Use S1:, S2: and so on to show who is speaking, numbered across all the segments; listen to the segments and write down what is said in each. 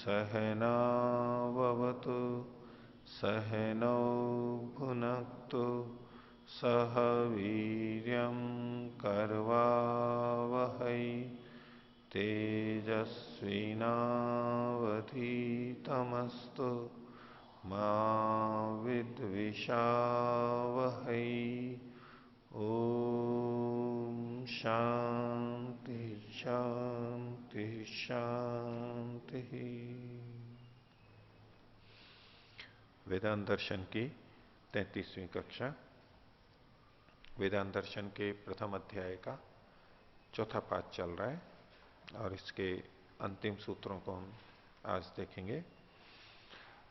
S1: सहनावतु सहनौ भुनक्तु सह वीर्यं करवावहै तेजस्विनावधीतमस्तु मा विद्विषावहै। ओम शांति शांति शांति। वेदांत दर्शन की 33वीं कक्षा, वेदांत दर्शन के प्रथम अध्याय का चौथा पाठ चल रहा है और इसके अंतिम सूत्रों को हम आज देखेंगे।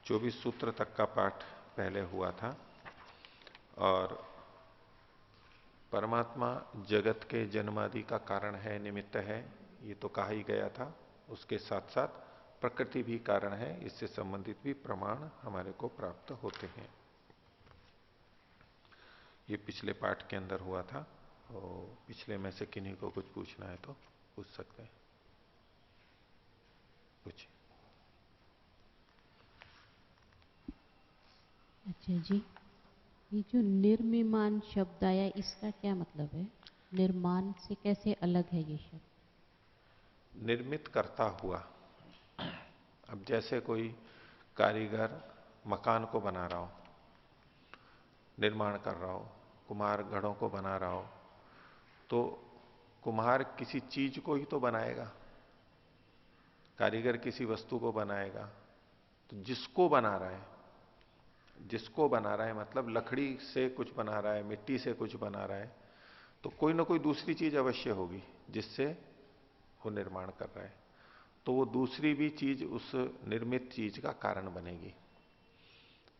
S1: 24 सूत्र तक का पाठ पहले हुआ था और परमात्मा जगत के जन्मादि का कारण है, निमित्त है, ये तो कहा ही गया था। उसके साथ साथ प्रकृति भी कारण है, इससे संबंधित भी प्रमाण हमारे को प्राप्त होते हैं। ये पिछले पाठ के अंदर हुआ था। तो पिछले में से किन्हीं को कुछ पूछना है तो पूछ सकते हैं। पूछिए।
S2: अच्छा जी, ये जो निर्मिमान शब्द आया, इसका क्या मतलब है? निर्माण से कैसे अलग है ये शब्द?
S1: निर्मित करता हुआ। अब जैसे कोई कारीगर मकान को बना रहा हो, निर्माण कर रहा हो, कुम्हार घड़ों को बना रहा हो, तो कुम्हार किसी चीज को ही तो बनाएगा, कारीगर किसी वस्तु को बनाएगा। तो जिसको बना रहा है, जिसको बना रहा है मतलब लकड़ी से कुछ बना रहा है, मिट्टी से कुछ बना रहा है, तो कोई ना कोई दूसरी चीज अवश्य होगी जिससे वो निर्माण कर रहा है। तो वो दूसरी भी चीज उस निर्मित चीज का कारण बनेगी।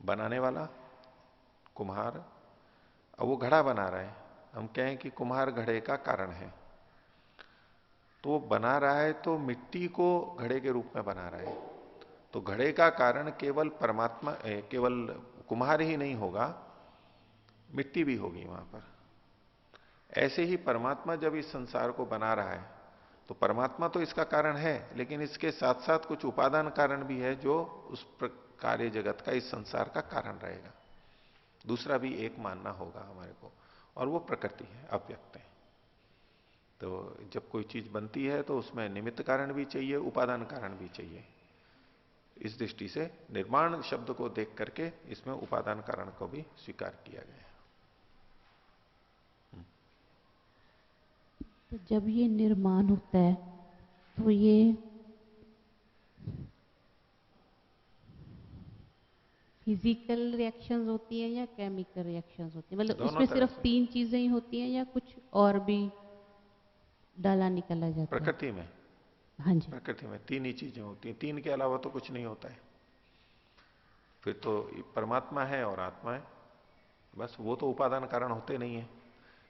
S1: बनाने वाला कुम्हार, अब वो घड़ा बना रहा है, हम कहें कि कुम्हार घड़े का कारण है, तो वो बना रहा है तो मिट्टी को घड़े के रूप में बना रहा है। तो घड़े का कारण केवल परमात्मा, केवल कुम्हार ही नहीं होगा, मिट्टी भी होगी वहां पर। ऐसे ही परमात्मा जब इस संसार को बना रहा है तो परमात्मा तो इसका कारण है, लेकिन इसके साथ साथ कुछ उपादान कारण भी है जो उस कार्य जगत का, इस संसार का कारण रहेगा। दूसरा भी एक मानना होगा हमारे को, और वो प्रकृति है, अव्यक्त है। तो जब कोई चीज बनती है तो उसमें निमित्त कारण भी चाहिए, उपादान कारण भी चाहिए। इस दृष्टि से निर्माण शब्द को देख करके इसमें उपादान कारण को भी स्वीकार किया गया।
S2: तो जब ये निर्माण होता है तो ये फिजिकल रिएक्शंस होती हैं या केमिकल रिएक्शंस होती हैं? मतलब
S1: दोनों
S2: उसमें
S1: तरह
S2: सिर्फ
S1: से
S2: 3 चीजें ही होती हैं या कुछ और भी डाला निकला जाता है?
S1: प्रकृति में,
S2: हाँ जी।
S1: प्रकृति में 3 ही चीजें होती हैं, 3 के अलावा तो कुछ नहीं होता है। फिर तो परमात्मा है और आत्मा है, बस। वो तो उपादान कारण होते नहीं है।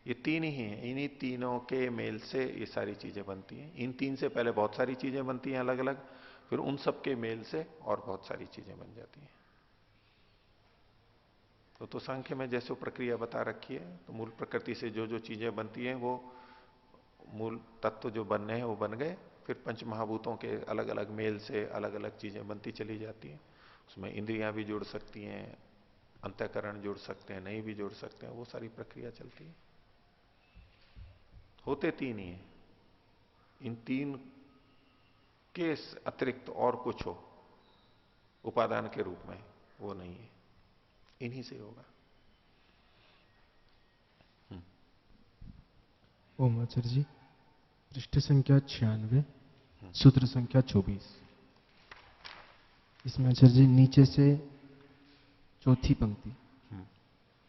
S1: ये 3 ही हैं, इन्हीं तीनों के मेल से ये सारी चीजें बनती हैं। इन 3 से पहले बहुत सारी चीजें बनती हैं अलग अलग, फिर उन सब के मेल से और बहुत सारी चीजें बन जाती हैं। तो सांख्य में जैसे प्रक्रिया बता रखी है, तो मूल प्रकृति से जो जो चीजें बनती हैं वो मूल तत्व जो बनने हैं वो बन गए, फिर पंच महाभूतों के अलग अलग मेल से अलग अलग चीजें बनती चली जाती हैं। उसमें इंद्रियां भी जुड़ सकती हैं, अंतःकरण जुड़ सकते हैं, नहीं भी जुड़ सकते हैं, वो सारी प्रक्रिया चलती है। होते 3 ही हैं। इन 3 के अतिरिक्त और कुछ हो उपादान के रूप में, वो नहीं है, इन्हीं से होगा।
S3: ओम आचार्य जी, पृष्ठ संख्या 96, सूत्र संख्या 24। इसमें आचार्य जी नीचे से चौथी पंक्ति,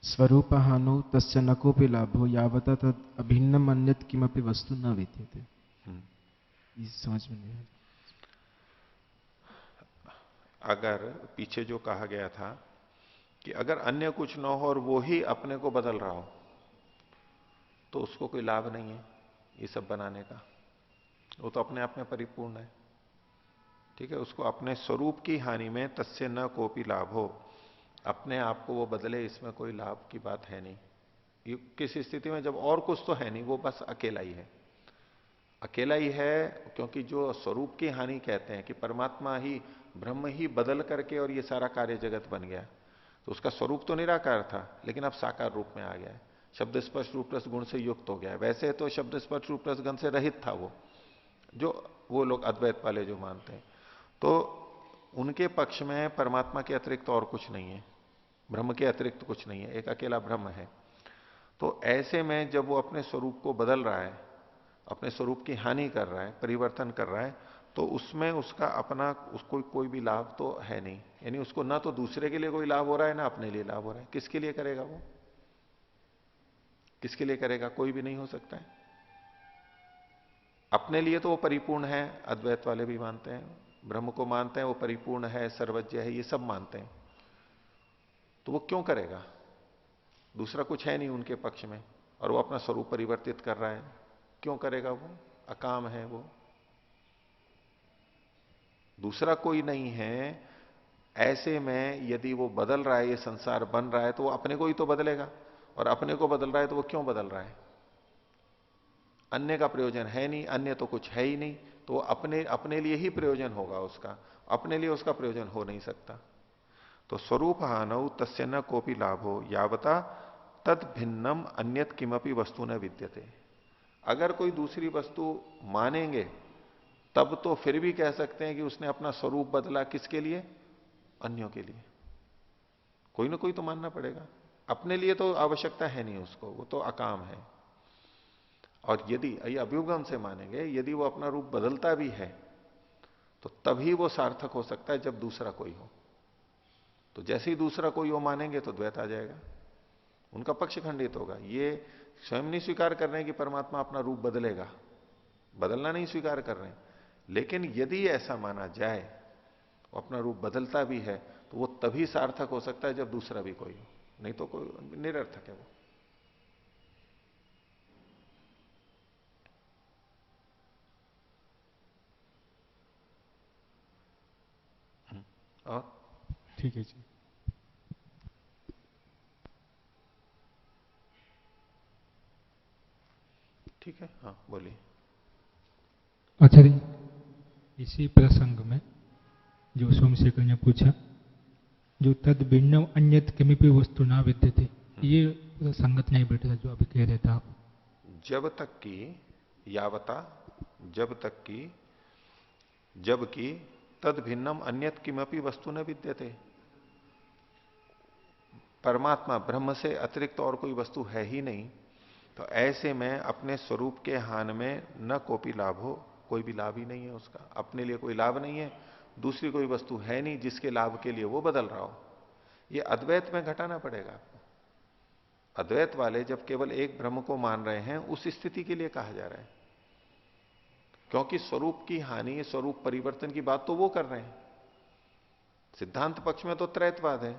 S3: स्वरूपहानो तस्य न कोपि लाभो यावता तद अभिन्नम अन्यत किमपि वस्तु न विद्यते। ये समझ में नहीं आया।
S1: अगर पीछे जो कहा गया था कि अगर अन्य कुछ न हो और वो ही अपने को बदल रहा हो, तो उसको कोई लाभ नहीं है ये सब बनाने का। वो तो अपने आप में परिपूर्ण है, ठीक है। उसको अपने स्वरूप की हानि में तस्य न कोपि लाभ हो, अपने आप को वो बदले, इसमें कोई लाभ की बात है नहीं। ये किस स्थिति में, जब और कुछ तो है नहीं, वो बस अकेला ही है। अकेला ही है, क्योंकि जो स्वरूप की हानि कहते हैं कि परमात्मा ही, ब्रह्म ही बदल करके और ये सारा कार्य जगत बन गया, तो उसका स्वरूप तो निराकार था, लेकिन अब साकार रूप में आ गया है, शब्द स्पर्श रूप रस गुण से युक्त हो गया है। वैसे तो शब्द स्पर्श रूप रस गण से रहित था वो, जो वो लोग अद्वैत वाले जो मानते हैं, तो उनके पक्ष में परमात्मा के अतिरिक्त और कुछ नहीं है, ब्रह्म के अतिरिक्त कुछ नहीं है, एक अकेला ब्रह्म है। तो ऐसे में जब वो अपने स्वरूप को बदल रहा है, अपने स्वरूप की हानि कर रहा है, परिवर्तन कर रहा है, तो उसमें उसका अपना उसको कोई भी लाभ तो है नहीं। यानी उसको ना तो दूसरे के लिए कोई लाभ हो रहा है, ना अपने लिए लाभ हो रहा है। किसके लिए करेगा वो? किसके लिए करेगा? कोई भी नहीं हो सकता है। अपने लिए तो वो परिपूर्ण है, अद्वैत वाले भी मानते हैं, ब्रह्म को मानते हैं वो परिपूर्ण है, सर्वज्ञ है, ये सब मानते हैं। तो वो क्यों करेगा? दूसरा कुछ है नहीं उनके पक्ष में, और वो अपना स्वरूप परिवर्तित कर रहा है, क्यों करेगा? वो अकाम है, वो दूसरा कोई नहीं है। ऐसे में यदि वो बदल रहा है, ये संसार बन रहा है, तो वो अपने को ही तो बदलेगा, और अपने को बदल रहा है तो वो क्यों बदल रहा है? अन्य का प्रयोजन है नहीं, अन्य तो कुछ है ही नहीं, तो अपने अपने लिए ही प्रयोजन होगा उसका, अपने लिए उसका प्रयोजन हो नहीं सकता। तो स्वरूप हानौ तस्य न कोपी लाभो यावता तद भिन्नम अन्यत किमपि वस्तु न विद्यते। अगर कोई दूसरी वस्तु मानेंगे तब तो फिर भी कह सकते हैं कि उसने अपना स्वरूप बदला, किसके लिए? अन्यों के लिए। कोई ना कोई तो मानना पड़ेगा, अपने लिए तो आवश्यकता है नहीं उसको, वो तो अकाम है। और यदि ये अभ्युगम से मानेंगे, यदि वो अपना रूप बदलता भी है तो तभी वो सार्थक हो सकता है जब दूसरा कोई हो। तो जैसे ही दूसरा कोई हो मानेंगे तो द्वैत आ जाएगा, उनका पक्ष खंडित होगा। ये स्वयं नहीं स्वीकार कर रहे हैं कि परमात्मा अपना रूप बदलेगा, बदलना नहीं स्वीकार कर रहे हैं, लेकिन यदि ऐसा माना जाए, वो अपना रूप बदलता भी है, तो वो तभी सार्थक हो सकता है जब दूसरा भी कोई हो, नहीं तो कोई निरर्थक है वो। और
S4: ठीक है जी।
S1: ठीक है, हाँ बोलिए।
S4: आचार्य, इसी प्रसंग में जो सोमशेखर ने पूछा, जो तद भिन्न अन्यत किमिपि वस्तु ना विद्यते, ये संगत नहीं बैठता जो अभी कह रहे थे आप।
S1: जब तक की यावता, जब तक की, जबकि तद भिन्नम अन्यत किमपि वस्तु न विद्यते, परमात्मा ब्रह्म से अतिरिक्त और कोई वस्तु है ही नहीं, तो ऐसे में अपने स्वरूप के हान में न कोपी लाभ हो, कोई भी लाभ ही नहीं है उसका, अपने लिए कोई लाभ नहीं है, दूसरी कोई वस्तु है नहीं जिसके लाभ के लिए वो बदल रहा हो। ये अद्वैत में घटाना पड़ेगा आपको। अद्वैत वाले जब केवल एक ब्रह्म को मान रहे हैं, उस स्थिति के लिए कहा जा रहा है, क्योंकि स्वरूप की हानि, स्वरूप परिवर्तन की बात तो वो कर रहे हैं। सिद्धांत पक्ष में तो त्रैतवाद है,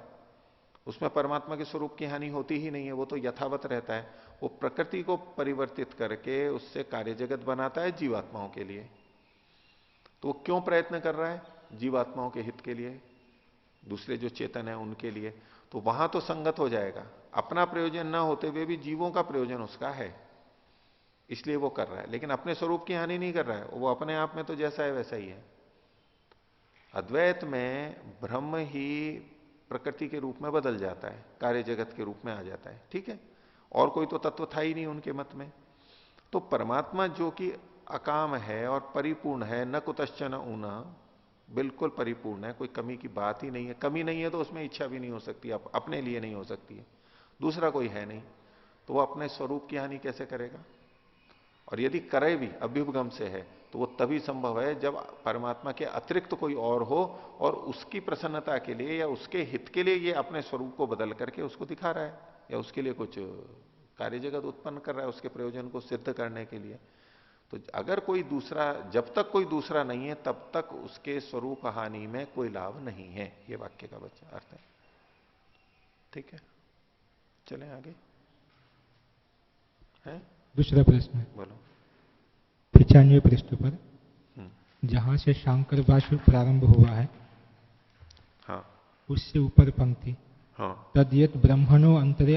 S1: उसमें परमात्मा के स्वरूप की हानि होती ही नहीं है, वो तो यथावत रहता है। वो प्रकृति को परिवर्तित करके उससे कार्य जगत बनाता है जीवात्माओं के लिए। तो वो क्यों प्रयत्न कर रहा है? जीवात्माओं के हित के लिए, दूसरे जो चेतन है उनके लिए। तो वहां तो संगत हो जाएगा, अपना प्रयोजन ना होते हुए भी जीवों का प्रयोजन उसका है, इसलिए वो कर रहा है, लेकिन अपने स्वरूप की हानि नहीं कर रहा है। वो अपने आप में तो जैसा है वैसा ही है। अद्वैत में ब्रह्म ही प्रकृति के रूप में बदल जाता है, कार्य जगत के रूप में आ जाता है, ठीक है, और कोई तो तत्व था ही नहीं उनके मत में। तो परमात्मा जो कि अकाम है और परिपूर्ण है, न कुतश्चन ऊना, बिल्कुल परिपूर्ण है, कोई कमी की बात ही नहीं है। कमी नहीं है तो उसमें इच्छा भी नहीं हो सकती, अपने लिए नहीं हो सकती है, दूसरा कोई है नहीं, तो वो अपने स्वरूप की हानि कैसे करेगा? और यदि करे भी अभ्युपगम से है, तो वो तभी संभव है जब परमात्मा के अतिरिक्त कोई और हो और उसकी प्रसन्नता के लिए या उसके हित के लिए ये अपने स्वरूप को बदल करके उसको दिखा रहा है, या उसके लिए कुछ कार्य जगत उत्पन्न कर रहा है, उसके प्रयोजन को सिद्ध करने के लिए। तो अगर कोई दूसरा, जब तक कोई दूसरा नहीं है तब तक उसके स्वरूप हानि में कोई लाभ नहीं है, ये वाक्य का बच्चा अर्थ है। ठीक है, चलें आगे। है
S4: दूसरा प्रश्न,
S1: बोलो।
S4: 95वें पृष्ठ पर, जहां से शांकर भाष्य प्रारंभ हुआ है,
S1: हाँ,
S4: उससे ऊपर पंक्ति,
S1: हाँ,
S4: तद यत् ब्रह्मणो अंतरे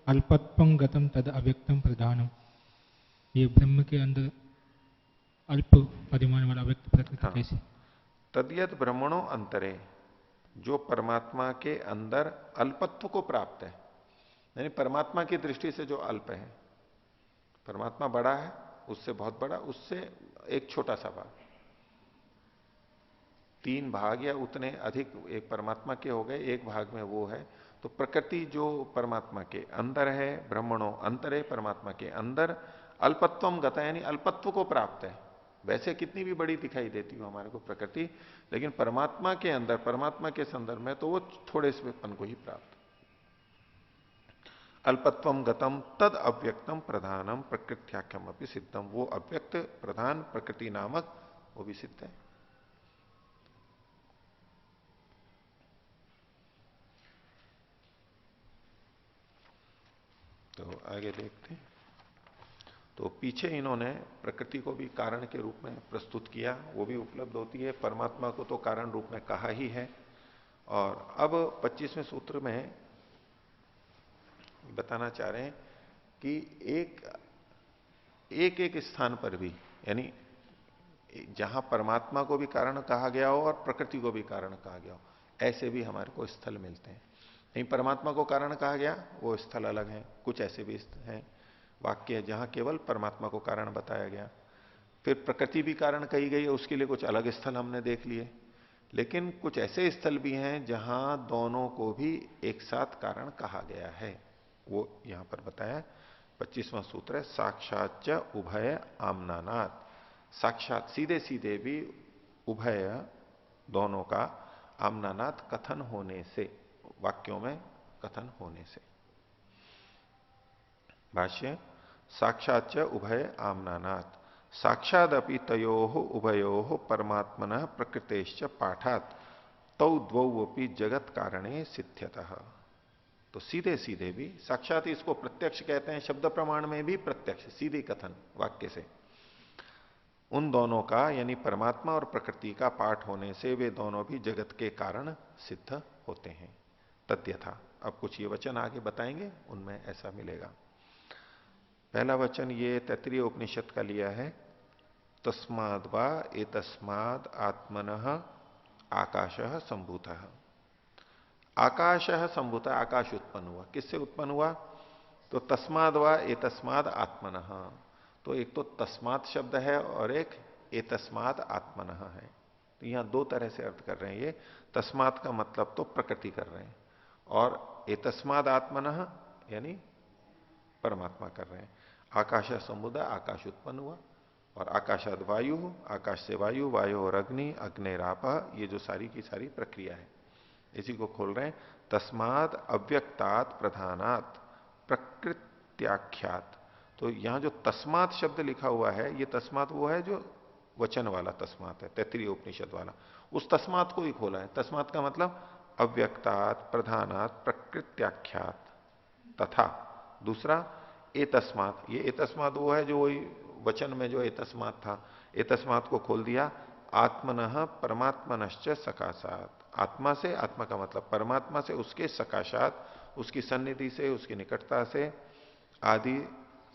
S4: अल्पत्वं गतम तद अव्यक्तम प्रधानम, ये ब्रह्म के अंदर अल्प परिमाण वाला व्यक्त प्रकृति
S1: हाँ,
S4: कैसे?
S1: तद्यत ब्रह्मणों अंतरे, जो परमात्मा के अंदर अल्पत्व को प्राप्त है, यानी परमात्मा की दृष्टि से जो अल्प है, परमात्मा बड़ा है, उससे बहुत बड़ा, उससे एक छोटा सा भाग, 3 भाग या उतने अधिक एक परमात्मा के हो गए, एक भाग में वो है। तो प्रकृति जो परमात्मा के अंदर है, ब्रह्मणों अंतरे, परमात्मा के अंदर अल्पत्वम गता, यानी अल्पत्व को प्राप्त है। वैसे कितनी भी बड़ी दिखाई देती हो हमारे को प्रकृति, लेकिन परमात्मा के अंदर, परमात्मा के संदर्भ में तो वो थोड़े से पन को ही प्राप्त। अल्पत्वम गतम तद अव्यक्तम प्रधानम प्रकृत्याख्यम अपनी सिद्धम, वो अव्यक्त प्रधान प्रकृति नामक वो भी सिद्ध है। तो आगे देखते हैं। तो पीछे इन्होंने प्रकृति को भी कारण के रूप में प्रस्तुत किया, वो भी उपलब्ध होती है। परमात्मा को तो कारण रूप में कहा ही है। और अब 25वें सूत्र में बताना चाह रहे हैं कि एक स्थान पर भी, यानी जहां परमात्मा को भी कारण कहा गया हो और प्रकृति को भी कारण कहा गया हो, ऐसे भी हमारे को स्थल मिलते हैं। नहीं, परमात्मा को कारण कहा गया वो स्थल अलग है, कुछ ऐसे भी हैं वाक्य जहां केवल परमात्मा को कारण बताया गया। फिर प्रकृति भी कारण कही गई है, उसके लिए कुछ अलग स्थल हमने देख लिए। लेकिन कुछ ऐसे स्थल भी हैं जहां दोनों को भी एक साथ कारण कहा गया है, वो यहां पर बताया। 25वां सूत्र है साक्षात च उभय आमनानात, साक्षात सीधे सीधे भी, उभय दोनों का, आमनानात कथन होने से, वाक्यों में कथन होने से। भाष्य साक्षात उभय आमनानात, साक्षादपि तयोः उभयोः परमात्मनः प्रकृतेश्च पाठात तौ द्वौपि जगत कारणे सिद्ध्यतः। तो सीधे सीधे भी, साक्षात इसको प्रत्यक्ष कहते हैं, शब्द प्रमाण में भी प्रत्यक्ष सीधी कथन वाक्य से, उन दोनों का यानी परमात्मा और प्रकृति का पाठ होने से वे दोनों भी जगत के कारण सिद्ध होते हैं। तद्यथा, अब कुछ ये वचन आगे बताएंगे, उनमें ऐसा मिलेगा। पहला वचन ये तैत्तिरीय उपनिषद का लिया है, तस्माद् वा एतस्माद् आत्मनः आकाशः संभूतः। आकाशः संभूतः, आकाश उत्पन्न हुआ, किससे उत्पन्न हुआ? तो तस्माद् वा एतस्माद् आत्मनः, तो एक तो तस्मात् शब्द है और एक एतस्माद् आत्मनः है। तो यहां दो तरह से अर्थ कर रहे हैं ये। तस्मात् का मतलब तो प्रकृति कर रहे हैं, और एतस्माद् आत्मनः यानी परमात्मा कर रहे हैं। आकाश संबुदा, आकाश उत्पन्न हुआ, और आकाशाद वायु, आकाश से वायु, वायु और अग्नि, अग्निराप, ये जो सारी की सारी प्रक्रिया है, इसी को खोल रहे हैं। तस्माद अव्यक्तात् प्रधानात् प्रकृत्याख्यात। तो यहां जो तस्मात शब्द लिखा हुआ है, ये तस्मात वो है जो वचन वाला तस्मात है, तैत्तिरीय उपनिषद वाला, उस तस्मात को ही खोला है। तस्मात का मतलब अव्यक्तात् प्रधानात् प्रकृत्याख्यात, तथा दूसरा एतस्मात, ये एतस्मात वो है जो वही वचन में जो एतस्मात था, एतस्मात को खोल दिया आत्मनः परमात्मनश्च सकाशात, आत्मा से, आत्मा का मतलब परमात्मा से, उसके सकाशात, उसकी सन्निधि से, उसकी निकटता से, आदि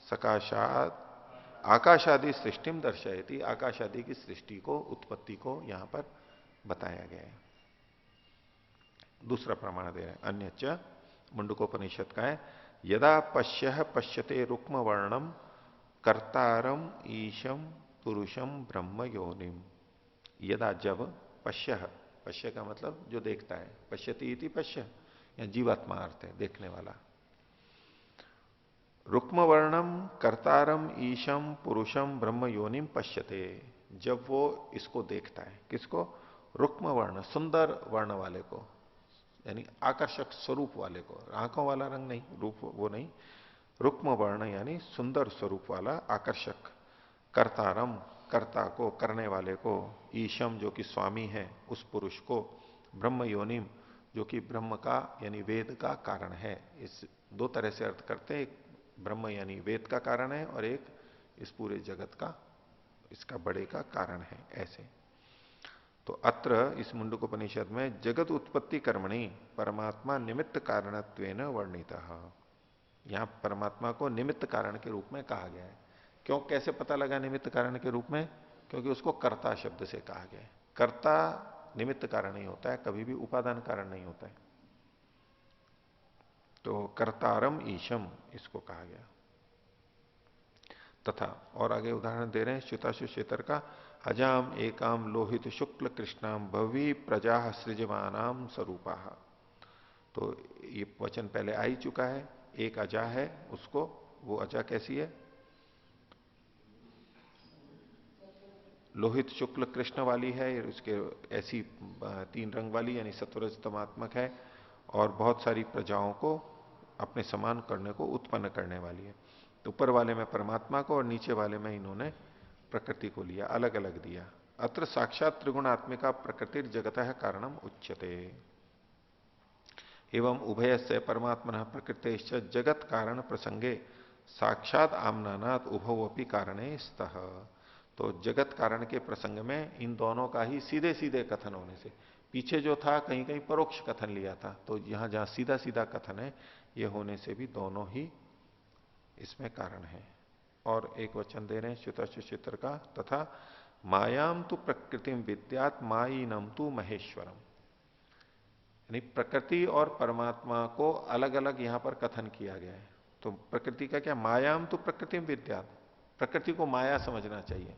S1: सकाशात आकाश आदि सृष्टिम दर्शयति, आकाश आदि की सृष्टि को, उत्पत्ति को यहां पर बताया गया है। दूसरा प्रमाण दे रहे हैं, अन्यच्च मुंडकोपनिषद का है, यदा पश्य पश्यते रुक्म वर्णम कर्तारम ईशम पुरुषम ब्रह्म योनिम। यदा जब, पश्य, पश्य का मतलब जो देखता है, पश्यति इति पश्य, या जीवात्मा अर्थ है, देखने वाला। रुक्म वर्णम कर्तारम ईशम पुरुषम ब्रह्म योनिम पश्यते, जब वो इसको देखता है, किसको? रुक्म वर्ण, सुंदर वर्ण वाले को, यानी आकर्षक स्वरूप वाले को, आंखों वाला रंग नहीं, रूप वो नहीं, रुक्म वर्ण यानी सुंदर स्वरूप वाला, आकर्षक, कर्तारम कर्ता को, करने वाले को, ईशम जो कि स्वामी है उस पुरुष को, ब्रह्म योनिम जो कि ब्रह्म का यानी वेद का कारण है। इस दो तरह से अर्थ करते हैं, एक ब्रह्म यानी वेद का कारण है, और एक इस पूरे जगत का, इसका बड़े का कारण है, ऐसे। तो अत्र इस मुंडकोपनिषद में जगत उत्पत्ति कर्मणि परमात्मा निमित्त कारणत्वेन वर्णितः, यहां परमात्मा को निमित्त कारण के रूप में कहा गया है। क्यों, कैसे पता लगा निमित्त कारण के रूप में? क्योंकि उसको कर्ता शब्द से कहा गया है। कर्ता निमित्त कारण नहीं होता है, कभी भी उपादान कारण नहीं होता है। तो कर्तारम ईशम इसको कहा गया। तथा और आगे उदाहरण दे रहे हैं च्युताशु क्षेत्र का, अजाम एकाम लोहित शुक्ल कृष्णाम भवी प्रजा सृजमानाम स्वरूपा। तो ये वचन पहले आ ही चुका है। एक अजा है उसको, वो अजा कैसी है? लोहित शुक्ल कृष्ण वाली है, उसके ऐसी 3 रंग वाली यानी सत्वरजतमात्मक है, और बहुत सारी प्रजाओं को अपने समान करने को उत्पन्न करने वाली है। तो ऊपर वाले में परमात्मा को और नीचे वाले में इन्होंने प्रकृति को लिया, अलग अलग दिया। अत्र साक्षात त्रिगुणात्मिका प्रकृति जगतः कारणम उच्यते एवं उभय से परमात्मन प्रकृति जगत कारण प्रसंगे साक्षात आमनानात उभव अपनी कारणे स्तः। तो जगत कारण के प्रसंग में इन दोनों का ही सीधे सीधे कथन होने से, पीछे जो था कहीं कहीं परोक्ष कथन लिया था, तो यहां जहां सीधा सीधा कथन है ये होने से भी दोनों ही इसमें कारण है। और एक वचन दे रहे हैं च्युताशुचित्र का, तथा मायाम तु प्रकृतिम विद्यात मायिनम तु महेश्वरम। यानी प्रकृति और परमात्मा को अलग अलग यहां पर कथन किया गया है। तो प्रकृति का क्या, मायाम तु प्रकृतिम विद्यात, प्रकृति को माया समझना चाहिए।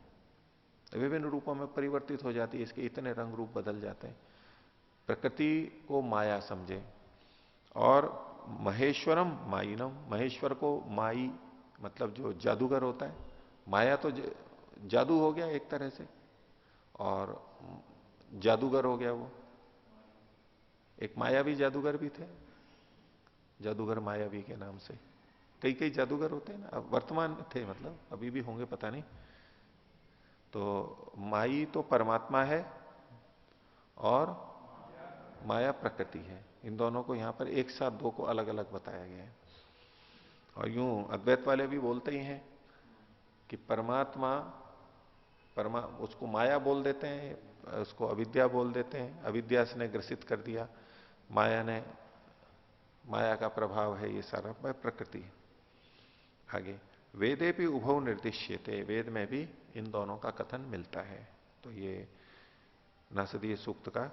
S1: विभिन्न रूपों में परिवर्तित हो जाती है, इसके इतने रंग रूप बदल जाते हैं। प्रकृति को माया समझे। और महेश्वरम माइनम, महेश्वर को माई मतलब जो जादूगर होता है, माया तो जादू हो गया एक तरह से, और जादूगर हो गया वो। एक मायावी जादूगर भी थे, जादूगर मायावी के नाम से कई कई जादूगर होते हैं ना, अब वर्तमान में थे, मतलब अभी भी होंगे पता नहीं। तो माई तो परमात्मा है और माया प्रकृति है। इन दोनों को यहां पर एक साथ दो को अलग अलग बताया गया है। और यूं अद्वैत वाले भी बोलते ही हैं कि परमात्मा उसको माया बोल देते हैं, उसको अविद्या बोल देते हैं, अविद्या से ने ग्रसित कर दिया, माया का प्रभाव है ये सारा प्रकृति। आगे वेदे भी उभव निर्दिश्यते, वेद में भी इन दोनों का कथन मिलता है। तो ये नासदीय सूक्त का,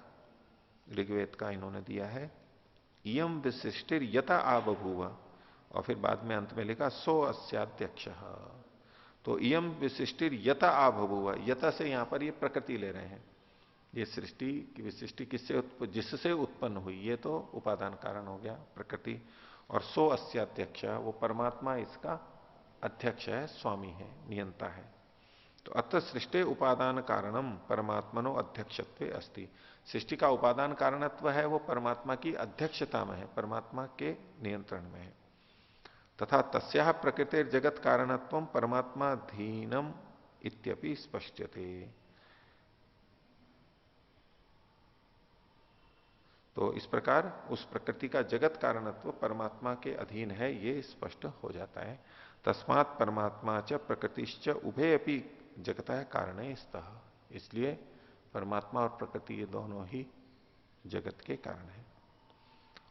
S1: ऋग्वेद का इन्होंने दिया है। इयम विशिष्टिर यथा आबभूव, और फिर बाद में अंत में लिखा सो अस्याध्यक्ष। तो इयम विशिष्टिर यथा आबभूव, यथा से यहां पर ये प्रकृति ले रहे हैं। ये सृष्टि की विशिष्टि किससे, जिससे उत्पन्न हुई, ये तो उपादान कारण हो गया प्रकृति। और सो अस्याध्यक्ष, वो परमात्मा इसका अध्यक्ष है, स्वामी है, नियंता है। तो अतः सृष्टि उपादान कारणम परमात्मनो अध्यक्षत्वे अस्ति, सृष्टि का उपादान कारणत्व है वो परमात्मा की अध्यक्षता में है, परमात्मा के नियंत्रण में है। तथा तस्याः प्रकृति जगत कारणत्व परमात्माधीनम इत्यपि स्पष्टते। तो इस प्रकार उस प्रकृति का जगत कारणत्व परमात्मा के अधीन है, ये स्पष्ट हो जाता है। तस्मात् परमात्मा च प्रकृतिश्च उभे अपि जगतः कारणे स्तः, इसलिए परमात्मा और प्रकृति ये दोनों ही जगत के कारण है।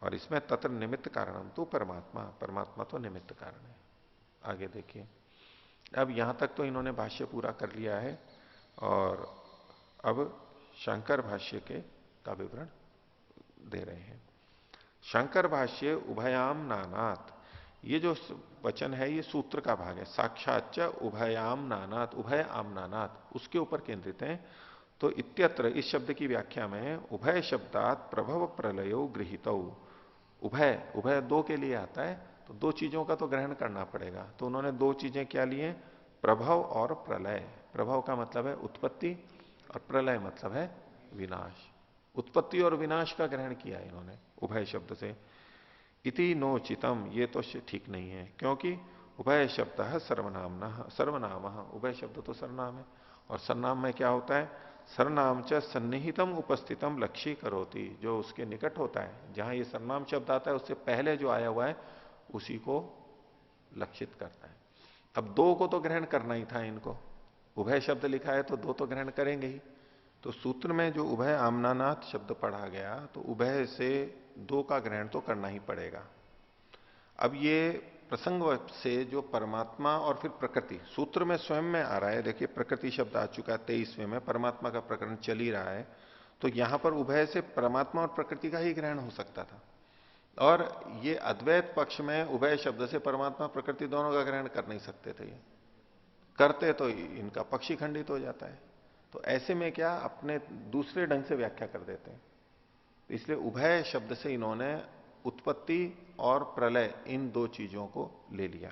S1: और इसमें तत्र निमित्त कारणम तो परमात्मा, परमात्मा तो निमित्त कारण है। आगे देखिए, अब यहां तक तो इन्होंने भाष्य पूरा कर लिया है, और अब शंकर भाष्य के का विवरण दे रहे हैं। शंकर भाष्य उभयाम नानात, ये जो वचन है ये सूत्र का भाग है। साक्षात उभयाम नानात, उभय आम नानात, उसके ऊपर केंद्रित है। तो इत्यत्र इस शब्द की व्याख्या में उभय शब्दात प्रभव प्रलयो गृहीतौ, उभय, उभय दो के लिए आता है, तो दो चीजों का तो ग्रहण करना पड़ेगा। तो उन्होंने दो चीजें क्या लिए, प्रभव और प्रलय। प्रभव का मतलब है उत्पत्ति और प्रलय मतलब है विनाश। उत्पत्ति और विनाश का ग्रहण किया इन्होंने उभय शब्द से। इति नोचितम, ये तो ठीक नहीं है, क्योंकि उभय शब्द है सर्वनाम, सर्वनाम, उभय शब्द तो सर्वनाम है, और सर्वनाम में क्या होता है, सर्वनाम च सन्निहितम उपस्थितम लक्ष्य करोति, जो उसके निकट होता है, जहां ये सर्वनाम शब्द आता है उससे पहले जो आया हुआ है उसी को लक्षित करता है। अब दो को तो ग्रहण करना ही था इनको, उभय शब्द लिखा है तो दो तो ग्रहण करेंगे ही। तो सूत्र में जो उभय आमनानाथ शब्द पढ़ा गया, तो उभय से दो का ग्रहण तो करना ही पड़ेगा। अब ये प्रसंग से जो परमात्मा और फिर प्रकृति सूत्र में स्वयं में आ रहा है। देखिए प्रकृति शब्द आ चुका है 23वें में, परमात्मा का प्रकरण चल ही रहा है। तो यहां पर उभय से परमात्मा और प्रकृति का ही ग्रहण हो सकता था, और ये अद्वैत पक्ष में उभय शब्द से परमात्मा प्रकृति दोनों का ग्रहण कर नहीं सकते थे। ये करते तो इनका पक्ष ही खंडित हो जाता है। तो ऐसे में क्या अपने दूसरे ढंग से व्याख्या कर देते हैं। इसलिए उभय शब्द से इन्होंने उत्पत्ति और प्रलय इन दो चीजों को ले लिया।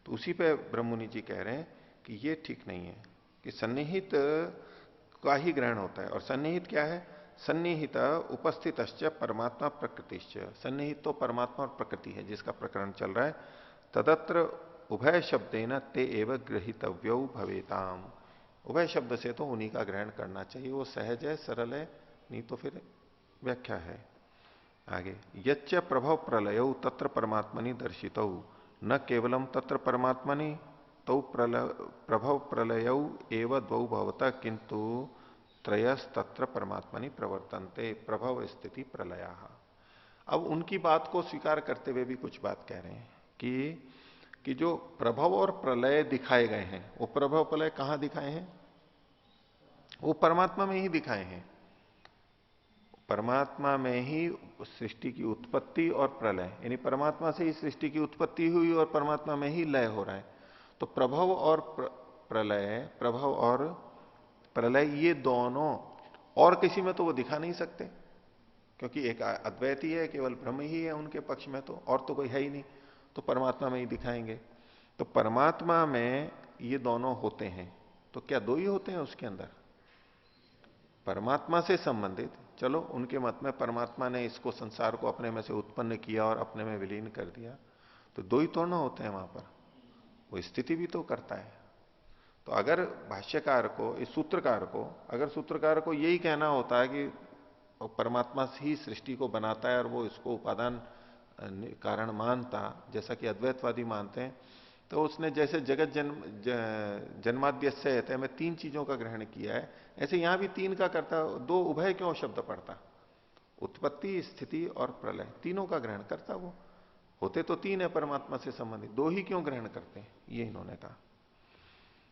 S1: तो उसी पे ब्रह्ममुनि जी कह रहे हैं कि ये ठीक नहीं है कि सन्निहित का ही ग्रहण होता है। और सन्निहित क्या है? सन्निहित उपस्थित परमात्मा प्रकृतिश्च। सन्निहित तो परमात्मा और प्रकृति है जिसका प्रकरण चल रहा है। तदत्र उभय शब्देन ते एव गृहीतव्यो भवेताम। उभय शब्द से तो उन्हीं का ग्रहण करना चाहिए, वो सहज है, सरल है, नहीं तो फिर व्याख्या है। आगे यच्च प्रभव प्रलय तत्र परमात्मनि दर्शित न केवलम तत्र परमात्मनि तो प्रभव प्रलय एव द्वौ भवता किंतु त्रयस तत्र परमात्मनि प्रवर्तन्ते प्रभव स्थिति प्रलया। अब उनकी बात को स्वीकार करते हुए भी कुछ बात कह रहे हैं कि जो प्रभव और प्रलय दिखाए गए हैं, वो प्रभव प्रलय कहां दिखाए हैं? वो परमात्मा में ही दिखाए हैं। परमात्मा में ही सृष्टि की उत्पत्ति और प्रलय, यानी परमात्मा से ही सृष्टि की उत्पत्ति हुई और परमात्मा में ही लय हो रहा है। तो प्रभव और प्रलय ये दोनों और किसी में तो वो दिखा नहीं सकते, क्योंकि एक अद्वैत ही है, केवल ब्रह्म ही है उनके पक्ष में, तो और तो कोई है ही नहीं। तो परमात्मा में ही दिखाएंगे। तो परमात्मा में ये दोनों होते हैं, तो क्या दो ही होते हैं उसके अंदर? परमात्मा से संबंधित, चलो उनके मत में परमात्मा ने इसको संसार को अपने में से उत्पन्न किया और अपने में विलीन कर दिया, तो दो ही तो ना होते हैं वहां पर, वो स्थिति भी तो करता है। तो अगर भाष्यकार को, इस सूत्रकार को, अगर सूत्रकार को यही कहना होता है कि परमात्मा ही सृष्टि को बनाता है और वो इसको उपादान कारण मानता, जैसा कि अद्वैतवादी मानते हैं, तो उसने जैसे जगत जन्माद्यस्य में तीन चीजों का ग्रहण किया है, ऐसे यहां भी तीन का करता। दो उभय क्यों शब्द पड़ता? उत्पत्ति, स्थिति और प्रलय, तीनों का ग्रहण करता। वो होते तो तीन है परमात्मा से संबंधित, दो ही क्यों ग्रहण करते हैं, ये इन्होंने कहा।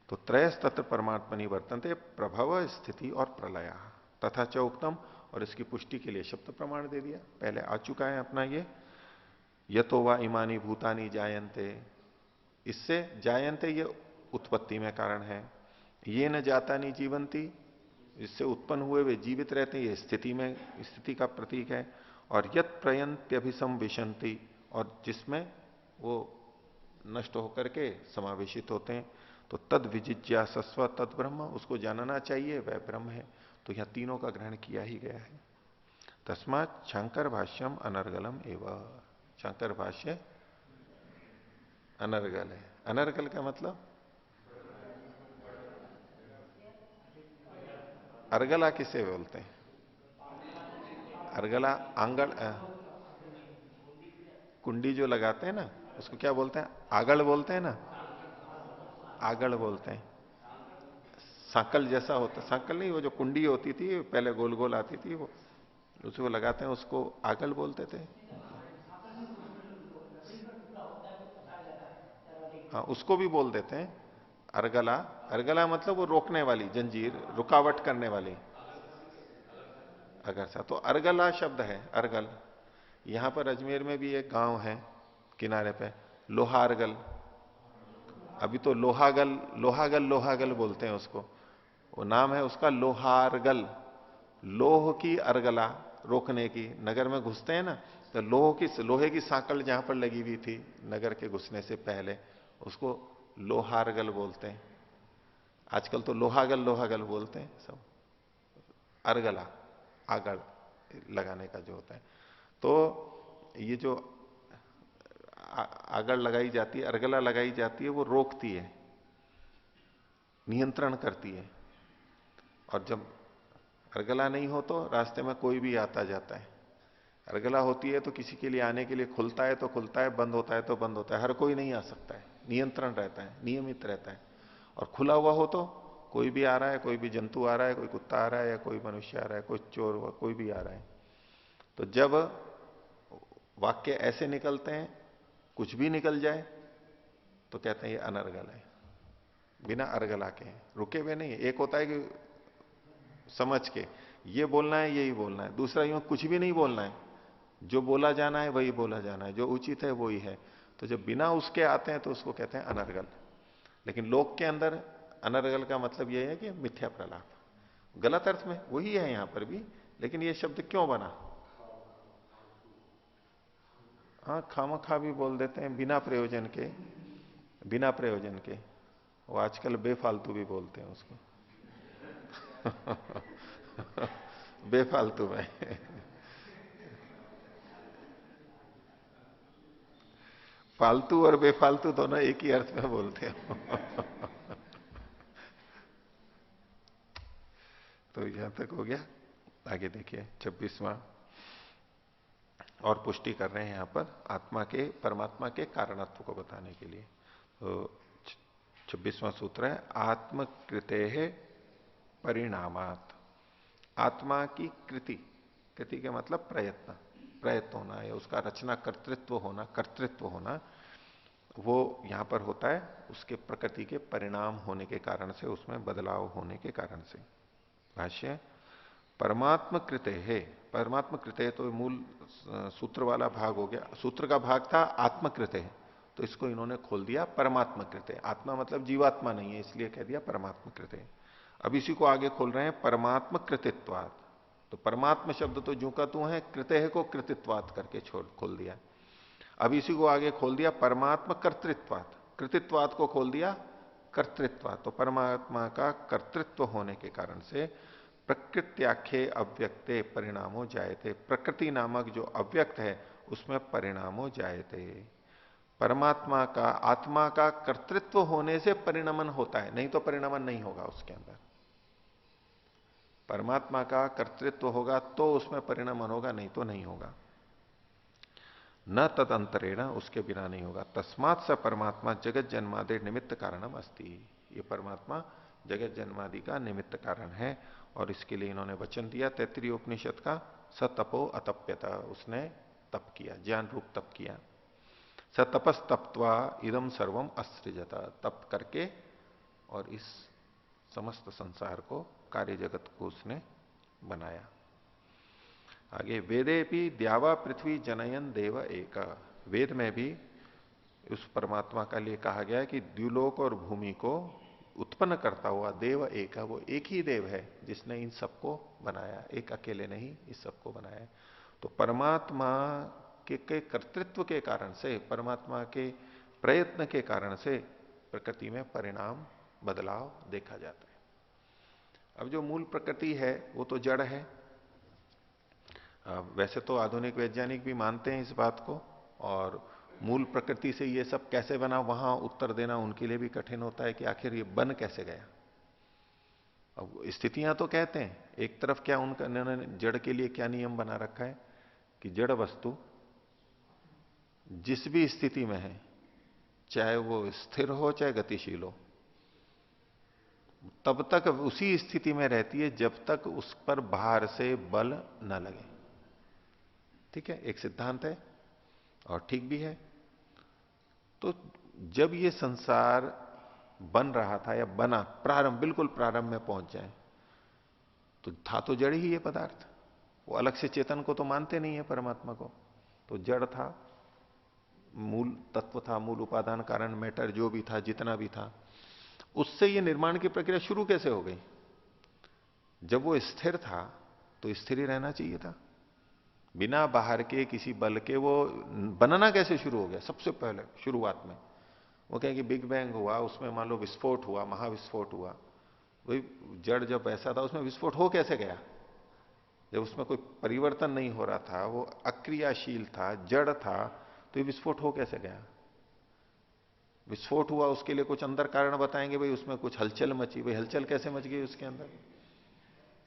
S1: तो त्रयस तत्र परमात्मनि वर्तन्ते प्रभव, स्थिति और प्रलय तथा च उक्तम। और इसकी पुष्टि के लिए शब्द प्रमाण दे दिया, पहले आ चुका है अपना ये, यतो वा इमानी भूतानी जायन्ते। इससे जायन्ते ये उत्पत्ति में कारण है, ये न जाता नहीं जीवंती, इससे उत्पन्न हुए वे जीवित रहते हैं, ये स्थिति में, स्थिति का प्रतीक है। और यत प्रयंत्यभिसम विशंति, और जिसमें वो नष्ट होकर के समावेशित होते हैं। तो तद विजिज्ञासस्व तद ब्रह्म, उसको जानना चाहिए, वह ब्रह्म है। तो यहां तीनों का ग्रहण किया ही गया है। तस्मात् शंकर भाष्यम अनर्गलम एवं। शंकर भाष्य अनर्गल है। अनर्गल का मतलब अर्गला किसे बोलते हैं? अर्गला आंगल, कुंडी जो लगाते हैं ना, उसको क्या बोलते हैं? आगड़ बोलते हैं ना, आगड़ बोलते हैं। सांकल जैसा होता, सांकल नहीं, वो जो कुंडी होती थी पहले गोल गोल आती थी, वो उसको लगाते हैं, उसको आगल बोलते थे। हाँ, उसको भी बोल देते हैं अर्गला। अर्गला मतलब वो रोकने वाली, जंजीर, रुकावट करने वाली। अगर सा तो अर्गला शब्द है, अर्गल। यहां पर अजमेर में भी एक गांव है किनारे पे, लोहारगल। अभी तो लोहागल, लोहागल, लोहागल बोलते हैं उसको, वो नाम है उसका लोहारगल। लोह की अर्गला, रोकने की। नगर में घुसते हैं ना, तो लोहे की सांकल जहां पर लगी हुई थी नगर के घुसने से पहले, उसको लोहारगल बोलते हैं। आजकल तो लोहागल, लोहागल बोलते हैं सब। अर्गला आगड़ लगाने का जो होता है। तो ये जो आगड़ लगाई जाती है, अर्गला लगाई जाती है, वो रोकती है, नियंत्रण करती है। और जब अर्गला नहीं हो तो रास्ते में कोई भी आता जाता है। अर्गला होती है तो किसी के लिए आने के लिए खुलता है तो खुलता है, बंद होता है तो बंद होता है, हर कोई नहीं आ सकता है, नियंत्रण रहता है, नियमित रहता है। और खुला हुआ हो तो कोई भी आ रहा है, कोई भी जंतु आ रहा है, कोई कुत्ता आ रहा है, या कोई मनुष्य आ रहा है, कोई चोर, कोई भी आ रहा है। तो जब वाक्य ऐसे निकलते हैं कुछ भी निकल जाए तो कहते हैं ये अनर्गल है, बिना अर्गला के हैं, रुके हुए नहीं है। एक होता है कि समझ के ये बोलना है यही बोलना है, दूसरा यूं कुछ भी नहीं बोलना है, जो बोला जाना है वही बोला जाना है, जो उचित है वही है। तो जब बिना उसके आते हैं तो उसको कहते हैं अनर्गल। लेकिन लोक के अंदर अनर्गल का मतलब यह है कि मिथ्या प्रलाप, गलत अर्थ में वही है यहां पर भी, लेकिन ये शब्द क्यों बना? हाँ, खामखा भी बोल देते हैं, बिना प्रयोजन के, बिना प्रयोजन के। वो आजकल बेफालतू भी बोलते हैं उसको बेफालतू में फालतू और बेफालतू दोनों एक ही अर्थ में बोलते हैं तो यहां तक हो गया। आगे देखिए 26वां और पुष्टि कर रहे हैं यहां पर आत्मा के, परमात्मा के कारणत्व को बताने के लिए। तो 26वां सूत्र है आत्मकृते परिणामात। आत्मा की कृति, कृति के मतलब प्रयत्न, प्रयत्न होना या उसका रचना कर्तृत्व होना, कर्तृत्व होना, वो यहां पर होता है उसके प्रकृति के परिणाम होने के कारण से, उसमें बदलाव होने के कारण से। भाष्य परमात्म कृते है, परमात्म कृते तो मूल सूत्र वाला भाग हो गया, सूत्र का भाग था आत्मकृते है, तो इसको इन्होंने खोल दिया परमात्म कृते। आत्मा मतलब जीवात्मा नहीं है, इसलिए कह दिया परमात्म कृते। अब इसी को आगे खोल रहे हैं परमात्म कृतित्वात्। तो परमात्म शब्द तो जू का तू है, कृते को कृतित्वात् करके छोड़ खोल दिया। अब इसी को आगे खोल दिया परमात्मा कर्तृत्वात्, कृतित्वात् को खोल दिया कर्तृत्वात्। तो परमात्मा का कर्तृत्व होने के कारण से प्रकृत्याख्ये अव्यक्ते परिणामो जायते, प्रकृति नामक जो अव्यक्त है उसमें परिणामो जायते। परमात्मा का, आत्मा का कर्तृत्व होने से परिणमन होता है, नहीं तो परिणमन नहीं होगा उसके अंदर। परमात्मा का कर्तृत्व होगा तो उसमें परिणमन होगा, नहीं तो नहीं होगा। न तदंतरेण, उसके बिना नहीं होगा। तस्मात् स परमात्मा जगत जन्मादि निमित्त कारणम अस्ति। ये परमात्मा जगत जन्मादि का निमित्त कारण है। और इसके लिए इन्होंने वचन दिया तैत्तिरीय उपनिषद का, स तपो अतप्यता, उसने तप किया, ज्ञान रूप तप किया। स तपस तप्त्वा इदम सर्वम असृजता, तप करके और इस समस्त संसार को, कार्य जगत को उसने बनाया। आगे वेदे भी द्यावा पृथ्वी जनयन देव एक, वेद में भी उस परमात्मा का लिए कहा गया है कि द्युलोक और भूमि को उत्पन्न करता हुआ देव एक है, वो एक ही देव है जिसने इन सबको बनाया, एक अकेले नहीं इस सबको बनाया। तो परमात्मा के कर्तृत्व के कारण से, परमात्मा के प्रयत्न के कारण से प्रकृति में परिणाम, बदलाव देखा जाता है। अब जो मूल प्रकृति है वो तो जड़ है। वैसे तो आधुनिक वैज्ञानिक भी मानते हैं इस बात को, और मूल प्रकृति से ये सब कैसे बना वहां उत्तर देना उनके लिए भी कठिन होता है कि आखिर ये बन कैसे गया। अब स्थितियां तो कहते हैं, एक तरफ क्या उनका उन्होंने जड़ के लिए क्या नियम बना रखा है कि जड़ वस्तु जिस भी स्थिति में है, चाहे वो स्थिर हो चाहे गतिशील हो, तब तक उसी स्थिति में रहती है जब तक उस पर बाहर से बल न लगे। ठीक है, एक सिद्धांत है और ठीक भी है। तो जब ये संसार बन रहा था या बना, प्रारंभ, बिल्कुल प्रारंभ में पहुंच जाए, तो था तो जड़ ही ये पदार्थ, वो अलग से चेतन को तो मानते नहीं है परमात्मा को, तो जड़ था, मूल तत्व था, मूल उपादान कारण मैटर जो भी था, जितना भी था, उससे ये निर्माण की प्रक्रिया शुरू कैसे हो गई? जब वो स्थिर था तो स्थिर ही रहना चाहिए था, बिना बाहर के किसी बल के वो बनना कैसे शुरू हो गया? सबसे पहले शुरुआत में वो कहें कि बिग बैंग हुआ, उसमें मान लो विस्फोट हुआ, महाविस्फोट हुआ। वही जड़ जब ऐसा था उसमें विस्फोट हो कैसे गया? जब उसमें कोई परिवर्तन नहीं हो रहा था, वो अक्रियाशील था, जड़ था, तो ये विस्फोट हो कैसे गया? विस्फोट हुआ, उसके लिए कुछ अंदर कारण बताएंगे, भाई उसमें कुछ हलचल मची, भाई हलचल कैसे मच गई उसके अंदर?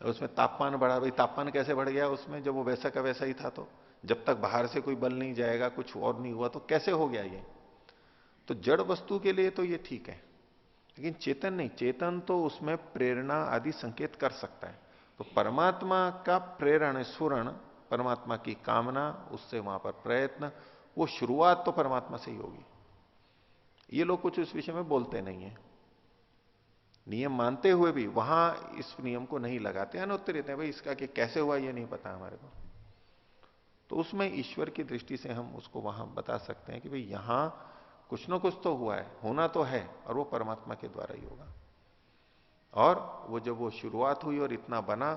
S1: उसमें तापमान बढ़ा, भाई तापमान कैसे बढ़ गया उसमें, जब वो वैसा का वैसा ही था। तो जब तक बाहर से कोई बल नहीं जाएगा, कुछ और नहीं हुआ, तो कैसे हो गया ये? तो जड़ वस्तु के लिए तो ये ठीक है, लेकिन चेतन नहीं। चेतन तो उसमें प्रेरणा आदि संकेत कर सकता है। तो परमात्मा का प्रेरण, स्फुरण, परमात्मा की कामना, उससे वहां पर प्रयत्न, वो शुरुआत तो परमात्मा से ही होगी। ये लोग कुछ उस विषय में बोलते नहीं है, नियम मानते हुए भी वहां इस नियम को नहीं लगाते, अनुत्तरित है भाई इसका कि कैसे हुआ ये नहीं पता हमारे को। तो उसमें ईश्वर की दृष्टि से हम उसको वहां बता सकते हैं कि भाई यहां कुछ ना कुछ तो हुआ है, होना तो है, और वो परमात्मा के द्वारा ही होगा। और वो जब वो शुरुआत हुई और इतना बना,